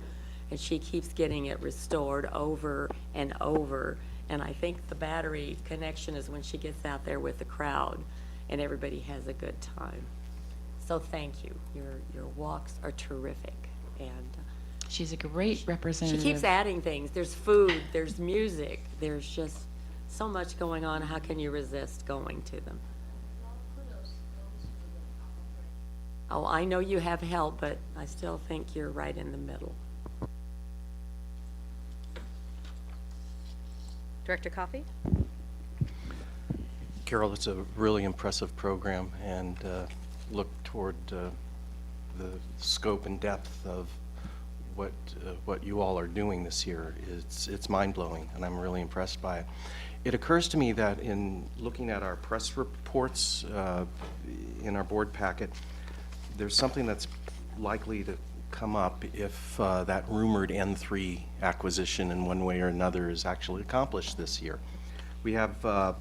And she keeps getting it restored over and over. And I think the battery connection is when she gets out there with the crowd and everybody has a good time. So thank you. Your walks are terrific. And she's a great she representative. keeps adding things. There's food, there's music, there's just so much going on. How can you resist going to them? Oh, I know you have help, but I still think you're right in the middle. Director Coffey? Carol, it's a really impressive program, and look toward the scope and depth of what you all are doing this year. It's mind-blowing, and I'm really impressed by it. It occurs to me that in looking at our press reports in our board packet, there's something that's likely to come up if that rumored N3 acquisition in one way or another is actually accomplished this year. We have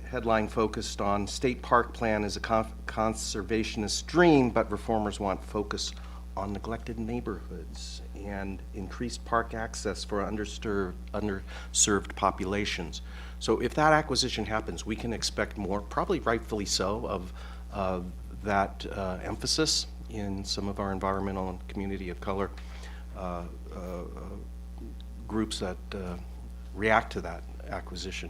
headline focused on state park plan is a conservationist dream, but reformers want focus on neglected neighborhoods and increased park access for underserved populations. So if that acquisition happens, we can expect more, probably rightfully so, of that emphasis in some of our environmental and community of color groups that react to that acquisition.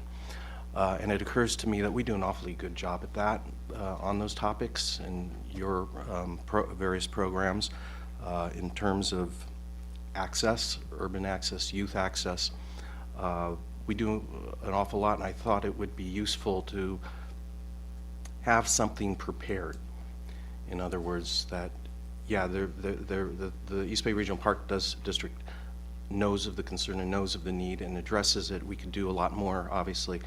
And it occurs to me that we do an awfully good job at that on those topics and your various programs in terms of access, urban access, youth access. We do an awful lot, and I thought it would be useful to have something prepared. In other words, that, yeah, the East Bay Regional Park District knows of the concern and knows of the need and addresses it. We could do a lot more, obviously,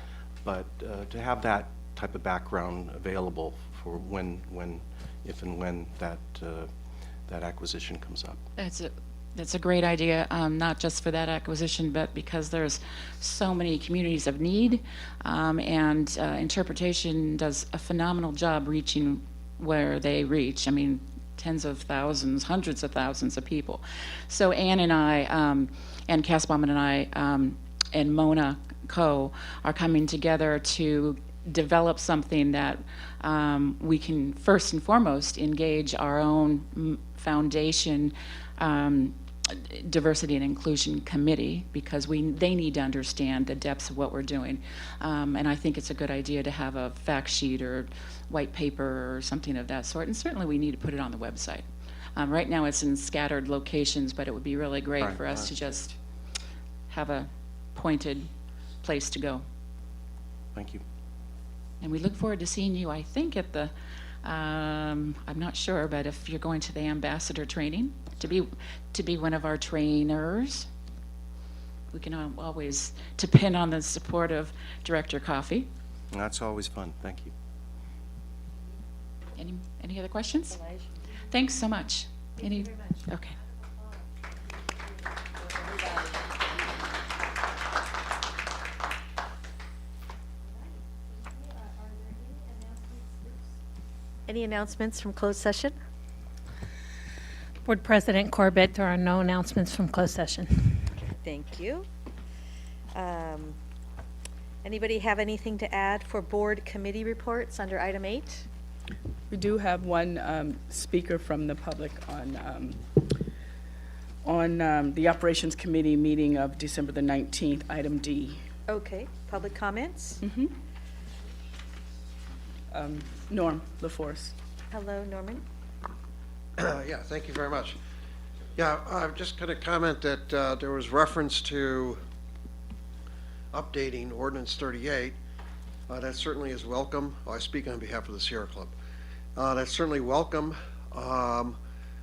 but to have that type of background available for if and when that acquisition comes up. That's a great idea, not just for that acquisition, but because there's so many communities of need, and interpretation does a phenomenal job reaching where they reach. I mean, tens of thousands, hundreds of thousands of people. So Ann and I, and Cass Bauman and I, and Mona Co. are coming together to develop something that we can first and foremost engage our own foundation diversity and inclusion committee, because they need to understand the depths of what we're doing. And I think it's a good idea to have a fact sheet or white paper or something of that sort. And certainly we need to put it on the website. Right now it's in scattered locations, but it would be really great for us to just have a pointed place to go. Thank you. And we look forward to seeing you, I think, at the, I'm not sure, but if you're going to the ambassador training, to be one of our trainers. We can always depend on the support of Director Coffey. That's always fun. Thank you. Any other questions? Thanks so much. Thank you very much. Okay. Any announcements from closed session? Board President Corbett, there are no announcements from closed session. Thank you. Anybody have anything to add for board committee reports under item 8? We do have one speaker from the public on the Operations Committee meeting of December the 19th, item D. Okay, public comments? Norm LaForce. Hello, Norman. Yeah, thank you very much. Yeah, I'm just going to comment that there was reference to updating Ordinance 38. That certainly is welcome. I speak on behalf of the Sierra Club. That's certainly welcome.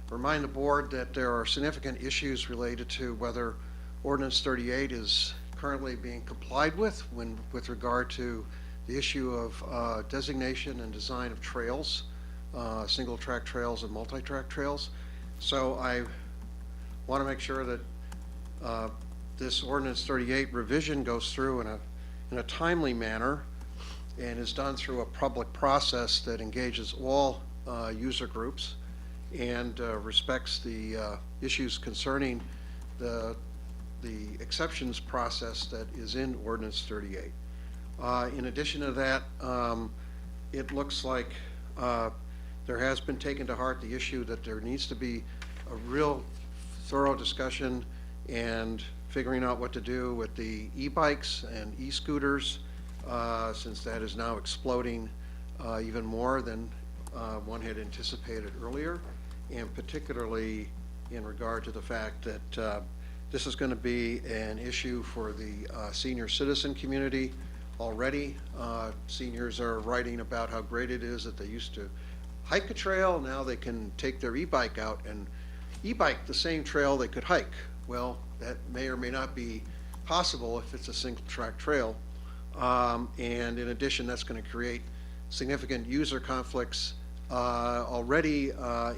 Remind the board that there are significant issues related to whether Ordinance 38 is currently being complied with with regard to the issue of designation and design of trails, single track trails and multi-track trails. So I want to make sure that this Ordinance 38 revision goes through in a timely manner and is done through a public process that engages all user groups and respects the issues concerning the exceptions process that is in Ordinance 38. In addition to that, it looks like there has been taken to heart the issue that there needs to be a real thorough discussion and figuring out what to do with the e-bikes and e-scooters, since that is now exploding even more than one had anticipated earlier, and particularly in regard to the fact that this is going to be an issue for the senior citizen community. Already, seniors are writing about how great it is that they used to hike a trail. Now they can take their e-bike out and e-bike the same trail they could hike. Well, that may or may not be possible if it's a single track trail. And in addition, that's going to create significant user conflicts already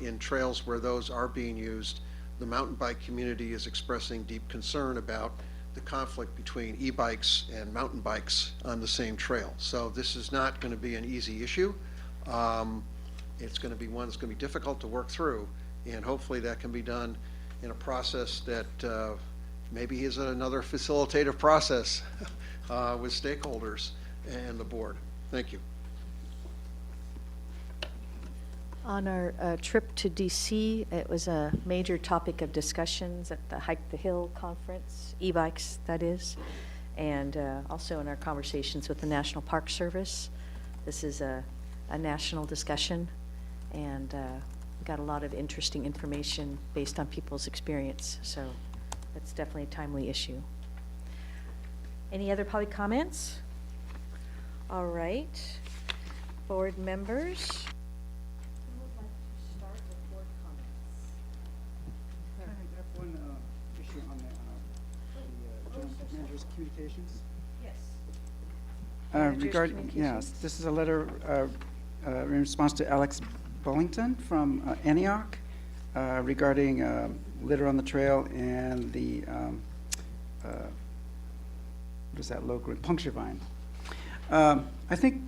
in trails where those are being used. The mountain bike community is expressing deep concern about the conflict between e-bikes and mountain bikes on the same trail. So this is not going to be an easy issue. It's going to be one that's going to be difficult to work through, and hopefully that can be done in a process that maybe is another facilitative process with stakeholders and the board. Thank you. On our trip to DC, it was a major topic of discussions at the Hike the Hill conference, e-bikes that is, and also in our conversations with the National Park Service. This is a national discussion, and we got a lot of interesting information based on people's experience, so that's definitely a timely issue. Any other public comments? All right, board members. One issue on the general manager's communications. Yes. Regarding, yes, this is a letter in response to Alex Bullington from Antioch regarding litter on the trail and the what is that logo? Puncture vine. I think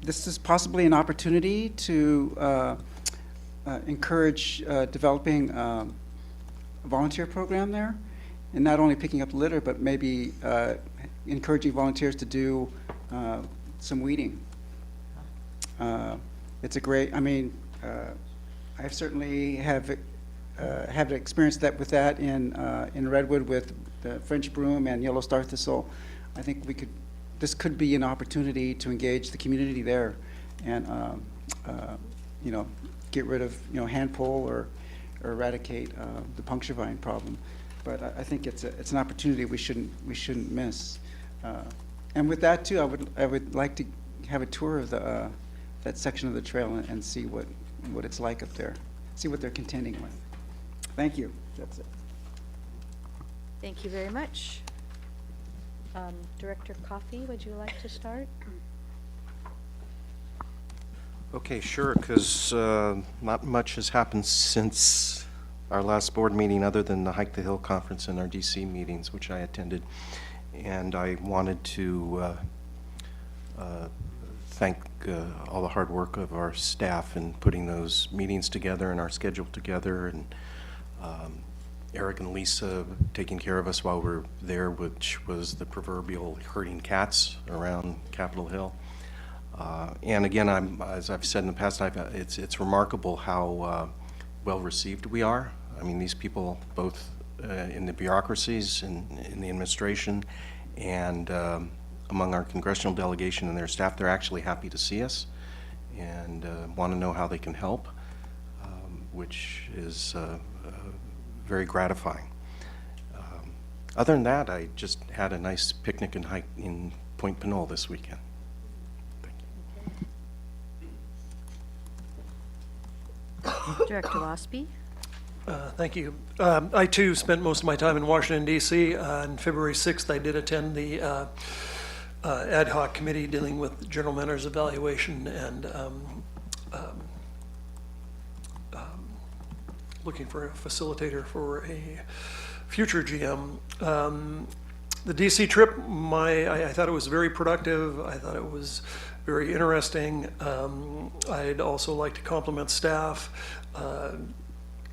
this is possibly an opportunity to encourage developing a volunteer program there, and not only picking up litter, but maybe encouraging volunteers to do some weeding. It's a great, I mean, I've certainly have experienced that with that in Redwood with the French broom and yellow star thistle. I think this could be an opportunity to engage the community there and, get rid of, hand pull or eradicate the puncture vine problem. But I think it's an opportunity we shouldn't miss. And with that too, I would like to have a tour of the, that section of the trail and see what it's like up there, see what they're contending with. Thank you. That's it. Thank you very much. Director Coffey, would you like to start? Okay, sure, because not much has happened since our last board meeting other than the Hike the Hill conference and our DC meetings, which I attended. And I wanted to thank all the hard work of our staff in putting those meetings together and our schedule together, and Eric and Lisa taking care of us while we were there, which was the proverbial herding cats around Capitol Hill. And again, as I've said in the past, it's remarkable how well received we are. I mean, these people, both in the bureaucracies and in the administration and among our congressional delegation and their staff, they're actually happy to see us and want to know how they can help, which is very gratifying. Other than that, I just had a nice picnic and hike in Point Pinole this weekend. Director Wasby? Thank you. I too spent most of my time in Washington, D.C. On February 6th, I did attend the ad hoc committee dealing with general manager's evaluation and looking for a facilitator for a future GM. The DC trip, I thought it was very productive. I thought it was very interesting. I'd also like to compliment staff.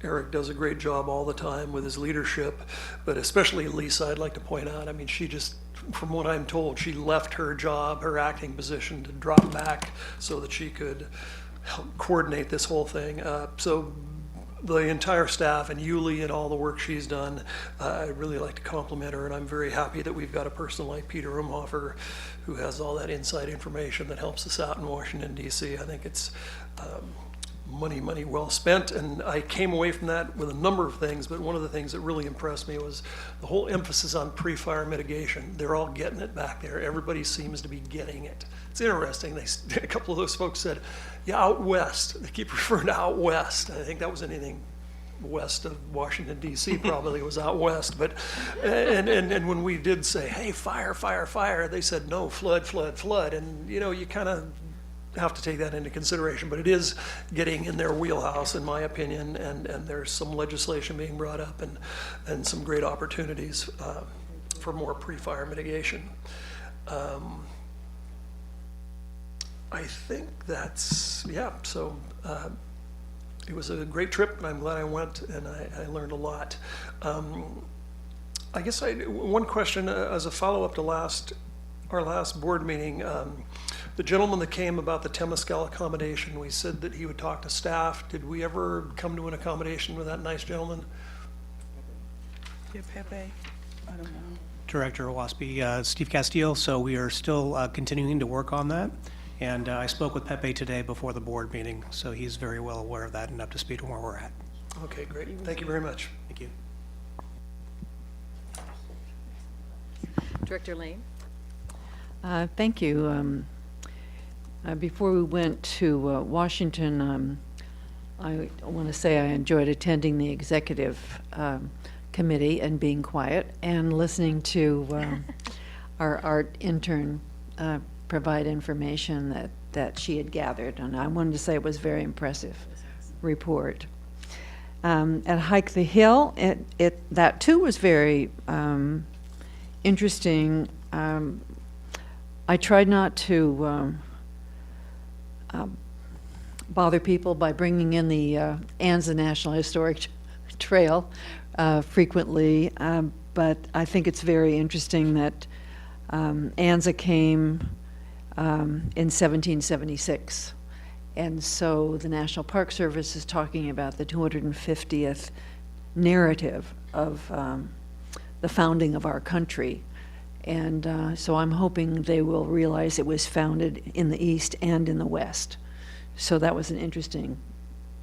Eric does a great job all the time with his leadership, but especially Lisa, I'd like to point out. I mean, she just, from what I'm told, she left her job, her acting position, to drop back so that she could help coordinate this whole thing. So the entire staff and Yuli and all the work she's done, I'd really like to compliment her, and I'm very happy that we've got a person like Peter Umhofer who has all that inside information that helps us out in Washington, D.C. I think it's money well spent, and I came away from that with a number of things, but one of the things that really impressed me was the whole emphasis on pre-fire mitigation. They're all getting it back there. Everybody seems to be getting it. It's interesting. A couple of those folks said, yeah, out west. They keep referring to out west. I think that was anything west of Washington, D.C. probably was out west. But and when we did say, hey, fire, they said, no, flood. And, you know, you kind of have to take that into consideration, but it is getting in their wheelhouse, in my opinion, and there's some legislation being brought up and some great opportunities for more pre-fire mitigation. I think that's, yeah, so it was a great trip, and I'm glad I went, and I learned a lot. I guess one question as a follow-up to our last board meeting, the gentleman that came about the Temescal accommodation, we said that he would talk to staff. Did we ever come to an accommodation with that nice gentleman? Yeah, Pepe, I don't know. Director Wasby, Steve Castile, so we are still continuing to work on that. And I spoke with Pepe today before the board meeting, so he's very well aware of that and up to speed on where we're at. Okay, great. Thank you very much. Thank you. Director Lane? Thank you. Before we went to Washington, I want to say I enjoyed attending the executive committee and being quiet and listening to our art intern provide information that she had gathered. And I wanted to say it was a very impressive report. At Hike the Hill, that too was very interesting. I tried not to bother people by bringing in the Anza National Historic Trail frequently, but I think it's very interesting that Anza came in 1776, and so the National Park Service is talking about the 250th narrative of the founding of our country. And so I'm hoping they will realize it was founded in the East and in the West. So that was an interesting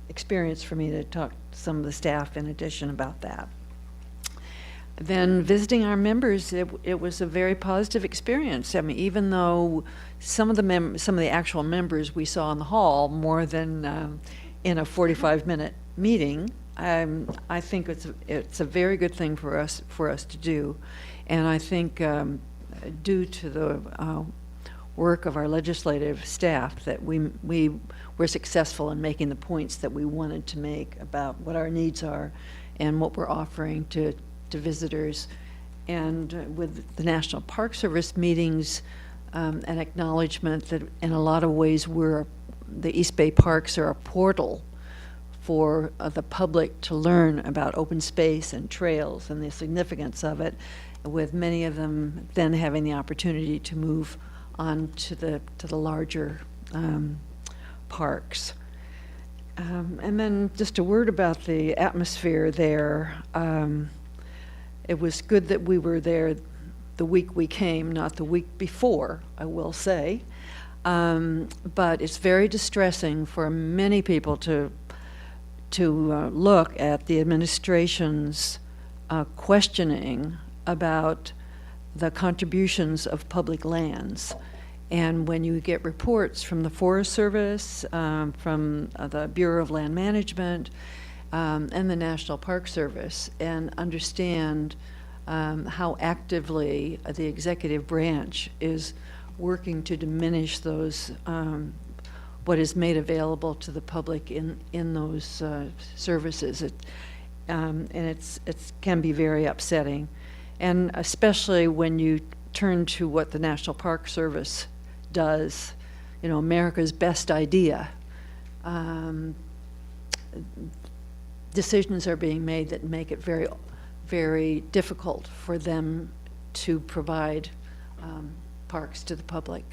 experience for me to talk to some of the staff in addition about that. then visiting our members, it was a very positive experience. I mean, even though some of the actual members we saw in the hall more than in a 45-minute meeting, I think it's a very good thing for us to do, and I think due to the work of our legislative staff that we were successful in making the points that we wanted to make about what our needs are and what we're offering to visitors. And with the National Park Service meetings, an acknowledgement that in a lot of ways the East Bay Parks are a portal for the public to learn about open space and trails and the significance of it, with many of them then having the opportunity to move on to the larger parks. And then just a word about the atmosphere there. It was good that we were there the week we came, not the week before, I will say. But it's very distressing for many people to look at the administration's questioning about the contributions of public lands. And when you get reports from the Forest Service, from the Bureau of Land Management, and the National Park Service, and understand how actively the executive branch is working to diminish those, what is made available to the public in those services. And it can be very upsetting. And especially when you turn to what the National Park Service does, America's best idea. Decisions are being made that make it very, very difficult for them to provide parks to the public.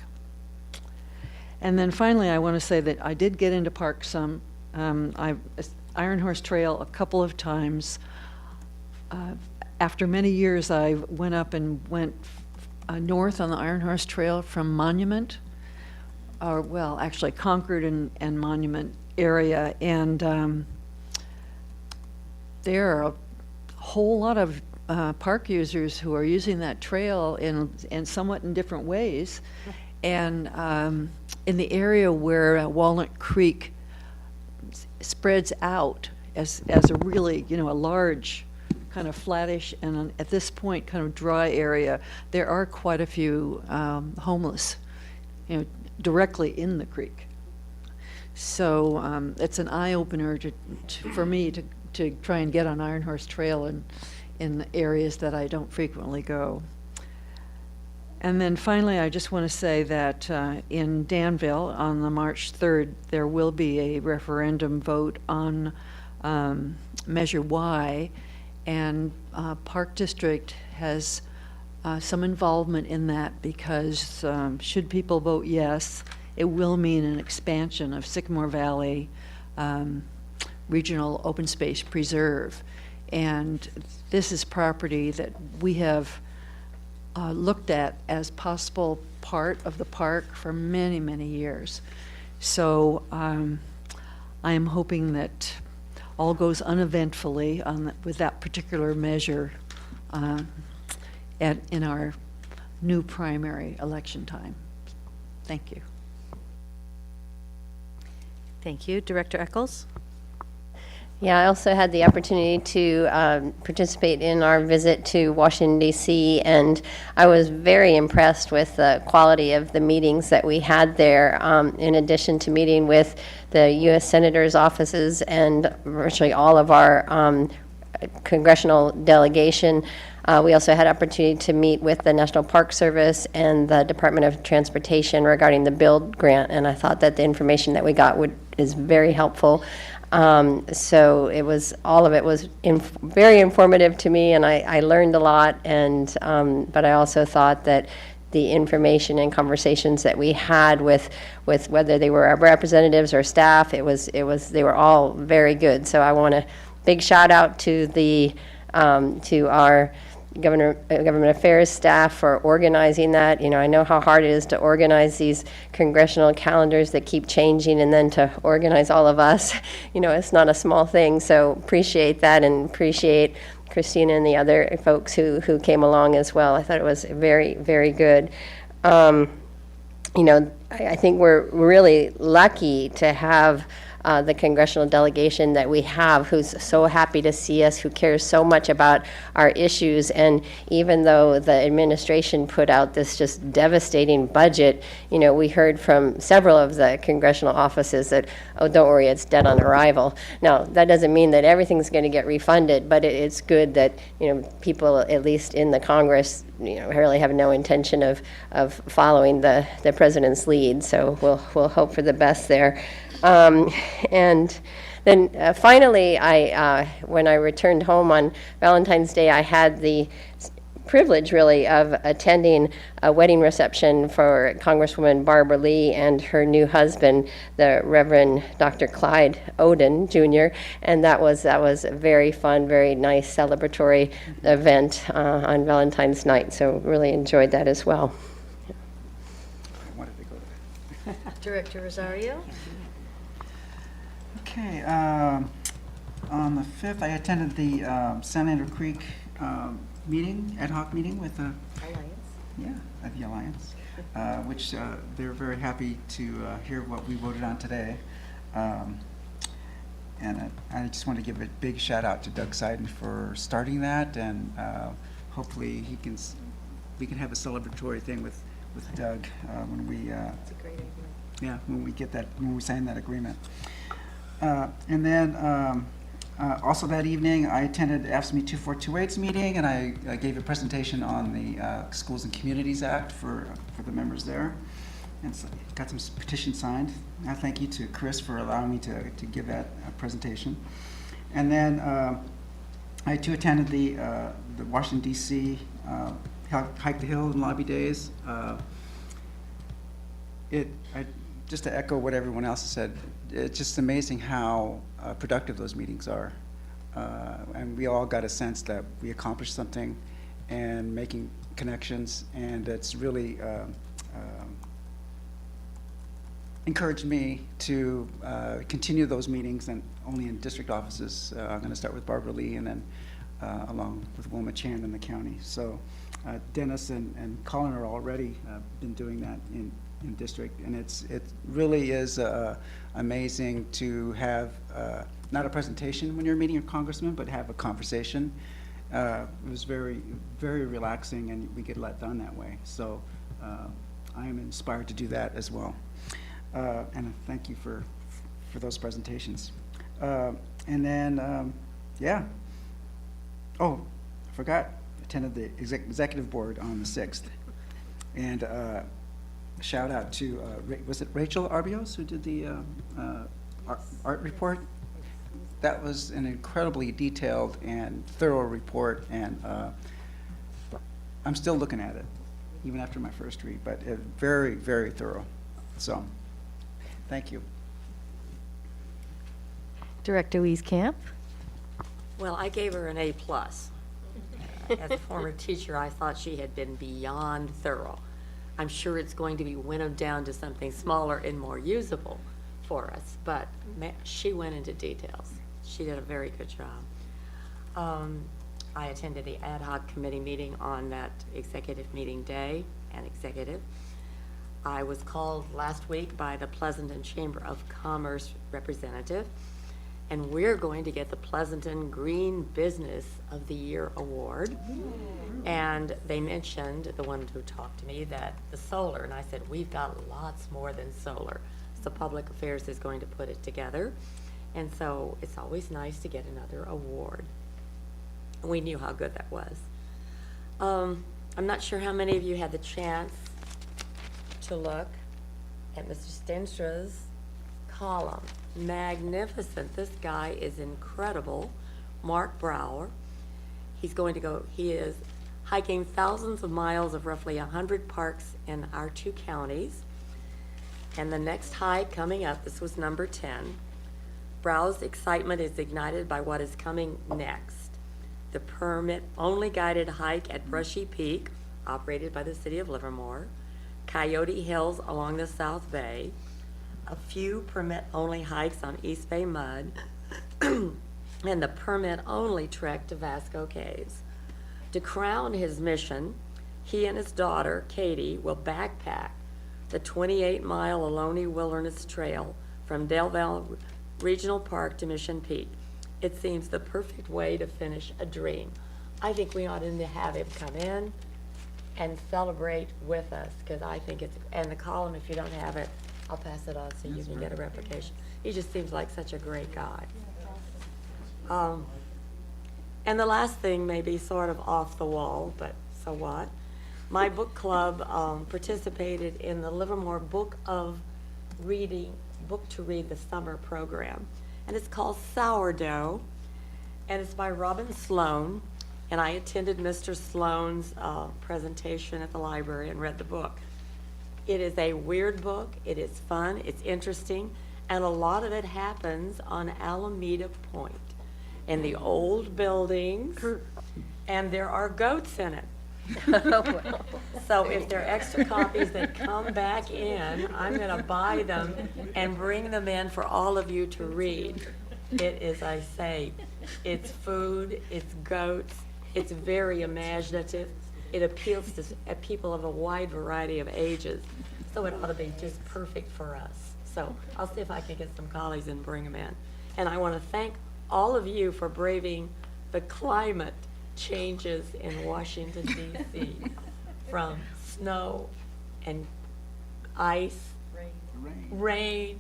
And then finally, I want to say that I did get into parks some. Iron Horse Trail a couple of times. After many years, I went up and went north on the Iron Horse Trail from Monument, actually Concord and Monument area, and there are a whole lot of park users who are using that trail in somewhat in different ways. And in the area where Walnut Creek spreads out as a really, a large kind of flattish and at this point kind of dry area, there are quite a few homeless, directly in the creek. So it's an eye-opener for me to try and get on Iron Horse Trail in areas that I don't frequently go. And then finally, I just want to say that in Danville on the March 3rd, there will be a referendum vote on Measure Y, and Park District has some involvement in that because should people vote yes, it will mean an expansion of Sycamore Valley Regional Open Space Preserve. And this is property that we have looked at as possible part of the park for many, many years. So I am hoping that all goes uneventfully with that particular measure in our new primary election time. Thank you. Thank you. Director Eccles? Yeah, I also had the opportunity to participate in our visit to Washington, D.C., and I was very impressed with the quality of the meetings that we had there. In addition to meeting with the U.S. Senators' offices and virtually all of our congressional delegation, we also had opportunity to meet with the National Park Service and the Department of Transportation regarding the BUILD grant, and I thought that the information that we got is very helpful. So all of it was very informative to me, and I learned a lot. And but I also thought that the information and conversations that we had with whether they were our representatives or staff, they were all very good. So I want a big shout out to to our government affairs staff for organizing that. I know how hard it is to organize these congressional calendars that keep changing, and then to organize all of us. It's not a small thing. So appreciate that, and appreciate Christina and the other folks who came along as well. I thought it was very, very good. You know, I think we're really lucky to have the congressional delegation that we have, who's so happy to see us, who cares so much about our issues. And even though the administration put out this just devastating budget, you know, we heard from several of the congressional offices that, oh, don't worry, it's dead on arrival. Now, that doesn't mean that everything's going to get refunded, but it's good that, you know, people, at least in the Congress, you know, really have no intention of following the president's lead. So we'll hope for the best there. And then finally, when I returned home on Valentine's Day, I had the privilege, really, of attending a wedding reception for Congresswoman Barbara Lee and her new husband, the Reverend Dr. Clyde Oden, Jr., and that was a very fun, very nice celebratory event on Valentine's night, so really enjoyed that as well. Director Rosario? Okay, on the 5th, I attended the San Andrew Creek meeting, ad hoc meeting with the Alliance, which they're very happy to hear what we voted on today. And I just want to give a big shout out to Doug Seiden for starting that, and hopefully we can have a celebratory thing with Doug when we That's a great idea. yeah, when we sign that agreement. And then also that evening, I attended AFSCME 2428's meeting, and I gave a presentation on the Schools and Communities Act for the members there, and so got some petitions signed. I thank you to Chris for allowing me to give that presentation. And then I too attended the Washington D.C. Hike the Hill and Lobby Days. Just to echo what everyone else has said, it's just amazing how productive those meetings are. And we all got a sense that we accomplished something and making connections, and it's really encouraged me to continue those meetings, and only in district offices. I'm going to start with Barbara Lee, and then along with Wilma Chan in the county. So Dennis and Colin are already been doing that in district, and it really is amazing to have not a presentation when you're meeting a congressman, but have a conversation. It was very, very relaxing, and we get a lot done that way. So I am inspired to do that as well. And thank you for those presentations. And then, yeah. Oh, I forgot. Attended the executive board on the 6th, and shout out to was it Rachel Arbios who did the art report? That was an incredibly detailed and thorough report, and I'm still looking at it, even after my first read, but very, very thorough. So, thank you. Director Wieskamp? Well, I gave her an A+. As a former teacher, I thought she had been beyond thorough. I'm sure it's going to be winnowed down to something smaller and more usable for us, but she went into details. She did a very good job. I attended the ad hoc committee meeting on that executive meeting day and executive. I was called last week by the Pleasanton Chamber of Commerce representative, and we're going to get the Pleasanton Green Business of the Year award. And they mentioned, the one who talked to me, that the solar, and I said, we've got lots more than solar. So Public Affairs is going to put it together. And so it's always nice to get another award. We knew how good that was. I'm not sure how many of you had the chance to look at Mr. Stenstra's column. Magnificent. This guy is incredible. Mark Brower. He is hiking thousands of miles of roughly 100 parks in our 2 counties. And the next hike coming up, this was number 10. Brow's excitement is ignited by what is coming next. The permit-only guided hike at Brushy Peak, operated by the City of Livermore, Coyote Hills along the South Bay, a few permit-only hikes on East Bay Mud, and the permit-only trek to Vasco Caves. To crown his mission, he and his daughter, Katie, will backpack the 28-mile Ohlone Wilderness Trail from Del Valle Regional Park to Mission Peak. It seems the perfect way to finish a dream. I think we ought to have him come in and celebrate with us, because I think it's, and the column, if you don't have it, I'll pass it on so you can get a replication. He just seems like such a great guy. And the last thing may be sort of off the wall, but so what? My book club participated in the Livermore Book to Read the Summer program. And it's called Sourdough, and it's by Robin Sloan. And I attended Mr. Sloan's presentation at the library and read the book. It is a weird book. It is fun. It's interesting. And a lot of it happens on Alameda Point in the old buildings. And there are goats in it. So if there are extra copies that come back in, I'm going to buy them and bring them in for all of you to read. It is, I say, it's food, it's goats, it's very imaginative. It appeals to people of a wide variety of ages. So it ought to be just perfect for us. So I'll see if I can get some colleagues and bring them in. And I want to thank all of you for braving the climate changes in Washington, D.C. from snow and ice, rain.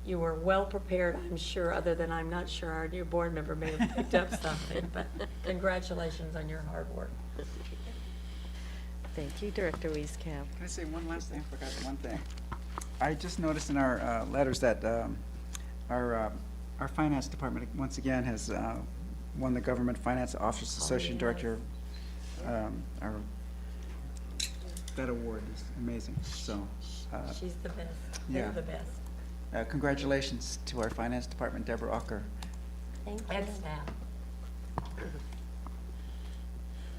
You were well prepared, I'm sure, other than I'm not sure our new board member may have picked up something, but congratulations on your hard work. Thank you, Director Wieskamp. Can I say one last thing? I forgot one thing. I just noticed in our letters that our finance department, once again, has won the Government Finance Officers Association Director. That award is amazing. So She's the best. yeah. They're the best. Congratulations to our finance department, Deborah Ocker. Thank you. And staff.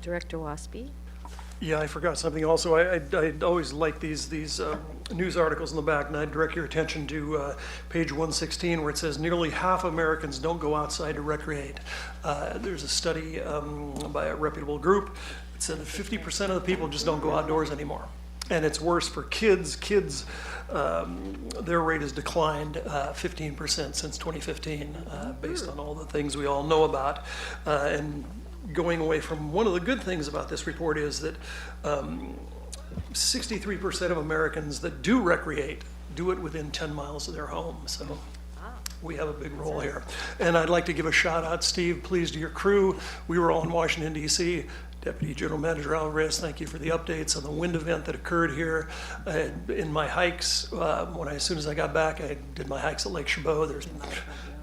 Director Waspy. Yeah, I forgot something also. I always like these news articles in the back, and I'd direct your attention to page 116, where it says nearly half Americans don't go outside to recreate. There's a study by a reputable group that said that 50% of the people just don't go outdoors anymore. And it's worse for kids. Kids, their rate has declined 15% since 2015, based on all the things we all know about. And going away from one of the good things about this report is that 63% of Americans that do recreate do it within 10 miles of their home. So we have a big role here. And I'd like to give a shout out, Steve, please, to your crew. We were all in Washington, D.C. Deputy General Manager Alvarez, thank you for the updates on the wind event that occurred here. In my hikes, as soon as I got back, I did my hikes at Lake Chabot. There's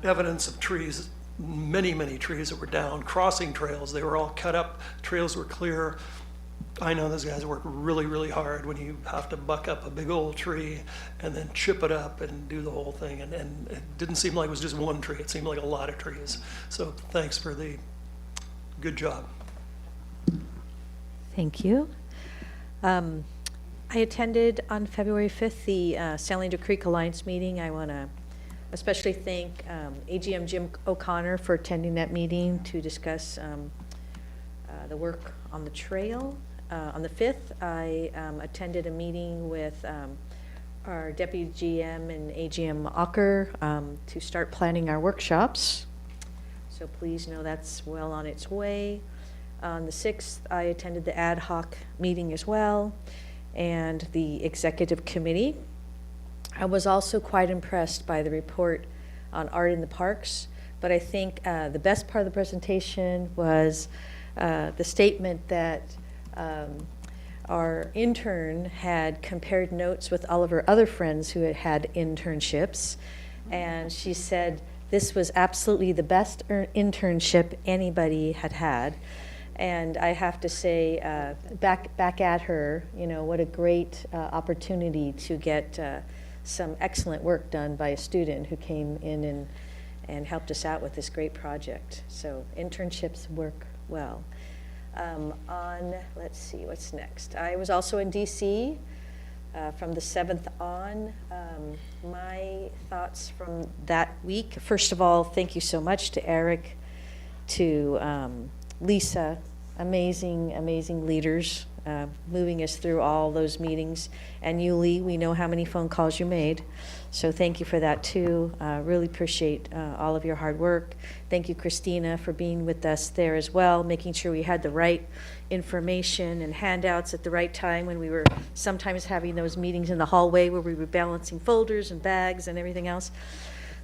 evidence of trees, many trees that were down, crossing trails. They were all cut up, trails were clear. I know those guys work really hard when you have to buck up a big old tree and then chip it up and do the whole thing. And it didn't seem like it was just one tree. It seemed like a lot of trees. So thanks for the good job. Thank you. I attended on February 5th the Salinander Creek Alliance meeting. I want to especially thank AGM Jim O'Connor for attending that meeting to discuss the work on the trail. On the 5th, I attended a meeting with our Deputy GM and AGM Ocker to start planning our workshops. So please know that's well on its way. On the 6th, I attended the ad hoc meeting as well, and the executive committee. I was also quite impressed by the report on art in the parks, but I think the best part of the presentation was the statement that our intern had compared notes with all of her other friends who had had internships, and she said this was absolutely the best internship anybody had had. And I have to say, back at her, you know, what a great opportunity to get some excellent work done by a student who came in and helped us out with this great project. So internships work well. Let's see, what's next? I was also in DC from the 7th on. My thoughts from that week, first of all, thank you so much to Eric to Lisa, amazing leaders, moving us through all those meetings. And you, Lee, we know how many phone calls you made. So thank you for that too. Really appreciate all of your hard work. Thank you, Christina, for being with us there as well, making sure we had the right information and handouts at the right time when we were sometimes having those meetings in the hallway where we were balancing folders and bags and everything else.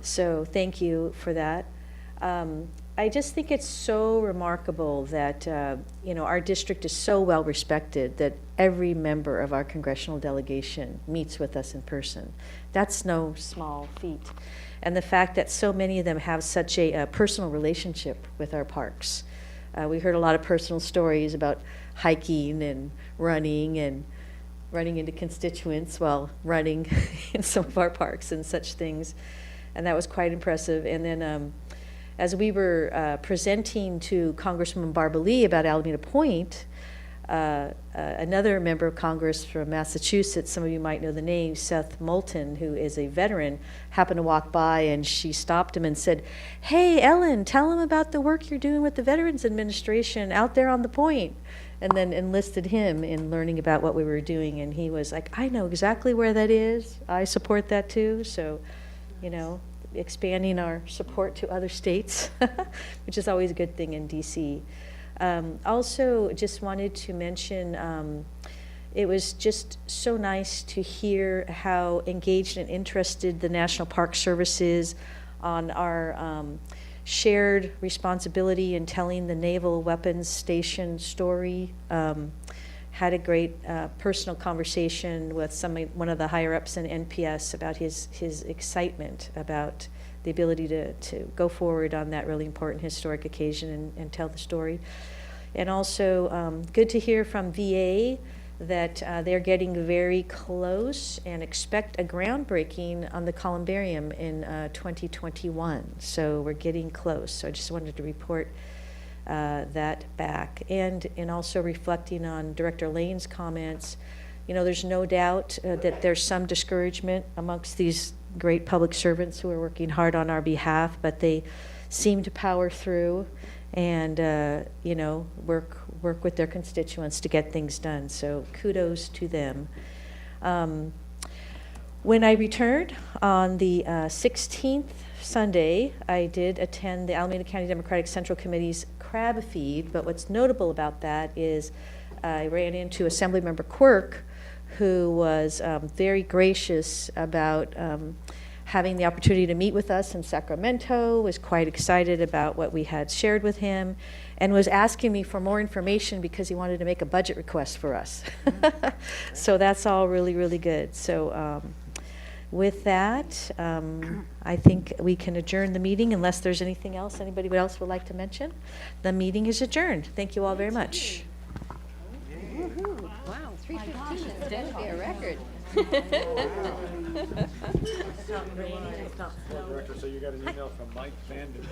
So thank you for that. I just think it's so remarkable that, our district is so well respected that every member of our congressional delegation meets with us in person. That's no small feat. And the fact that so many of them have such a personal relationship with our parks. We heard a lot of personal stories about hiking and running into constituents while running in some of our parks and such things. And that was quite impressive. And then as we were presenting to Congresswoman Barbara Lee about Alameda Point, another member of Congress from Massachusetts, some of you might know the name, Seth Moulton, who is a veteran, happened to walk by, and she stopped him and said, "Hey, Ellen, tell him about the work you're doing with the Veterans Administration out there on the point." And then enlisted him in learning about what we were doing, and he was like, "I know exactly where that is. I support that too." So, expanding our support to other states, which is always a good thing in DC. Also, just wanted to mention, it was just so nice to hear how engaged and interested the National Park Service is on our shared responsibility in telling the Naval Weapons Station story. Had a great personal conversation with one of the higher-ups in NPS about his excitement about the ability to go forward on that really important historic occasion and tell the story. And also good to hear from VA that they're getting very close and expect a groundbreaking on the columbarium in 2021. So we're getting close. So I just wanted to report that back. And also reflecting on Director Lane's comments, there's no doubt that there's some discouragement amongst these great public servants who are working hard on our behalf, but they seem to power through and, work with their constituents to get things done. So kudos to them. When I returned on the 16th Sunday, I did attend the Alameda County Democratic Central Committee's crab feed, but what's notable about that is I ran into Assemblymember Quirk, who was very gracious about having the opportunity to meet with us in Sacramento, was quite excited about what we had shared with him, and was asking me for more information because he wanted to make a budget request for us. So that's all really, really good. So with that, I think we can adjourn the meeting unless there's anything else anybody else would like to mention. The meeting is adjourned. Thank you all very much. Wow, 3:15, that's going to be a record. Director, so you got an email from Mike Vanden.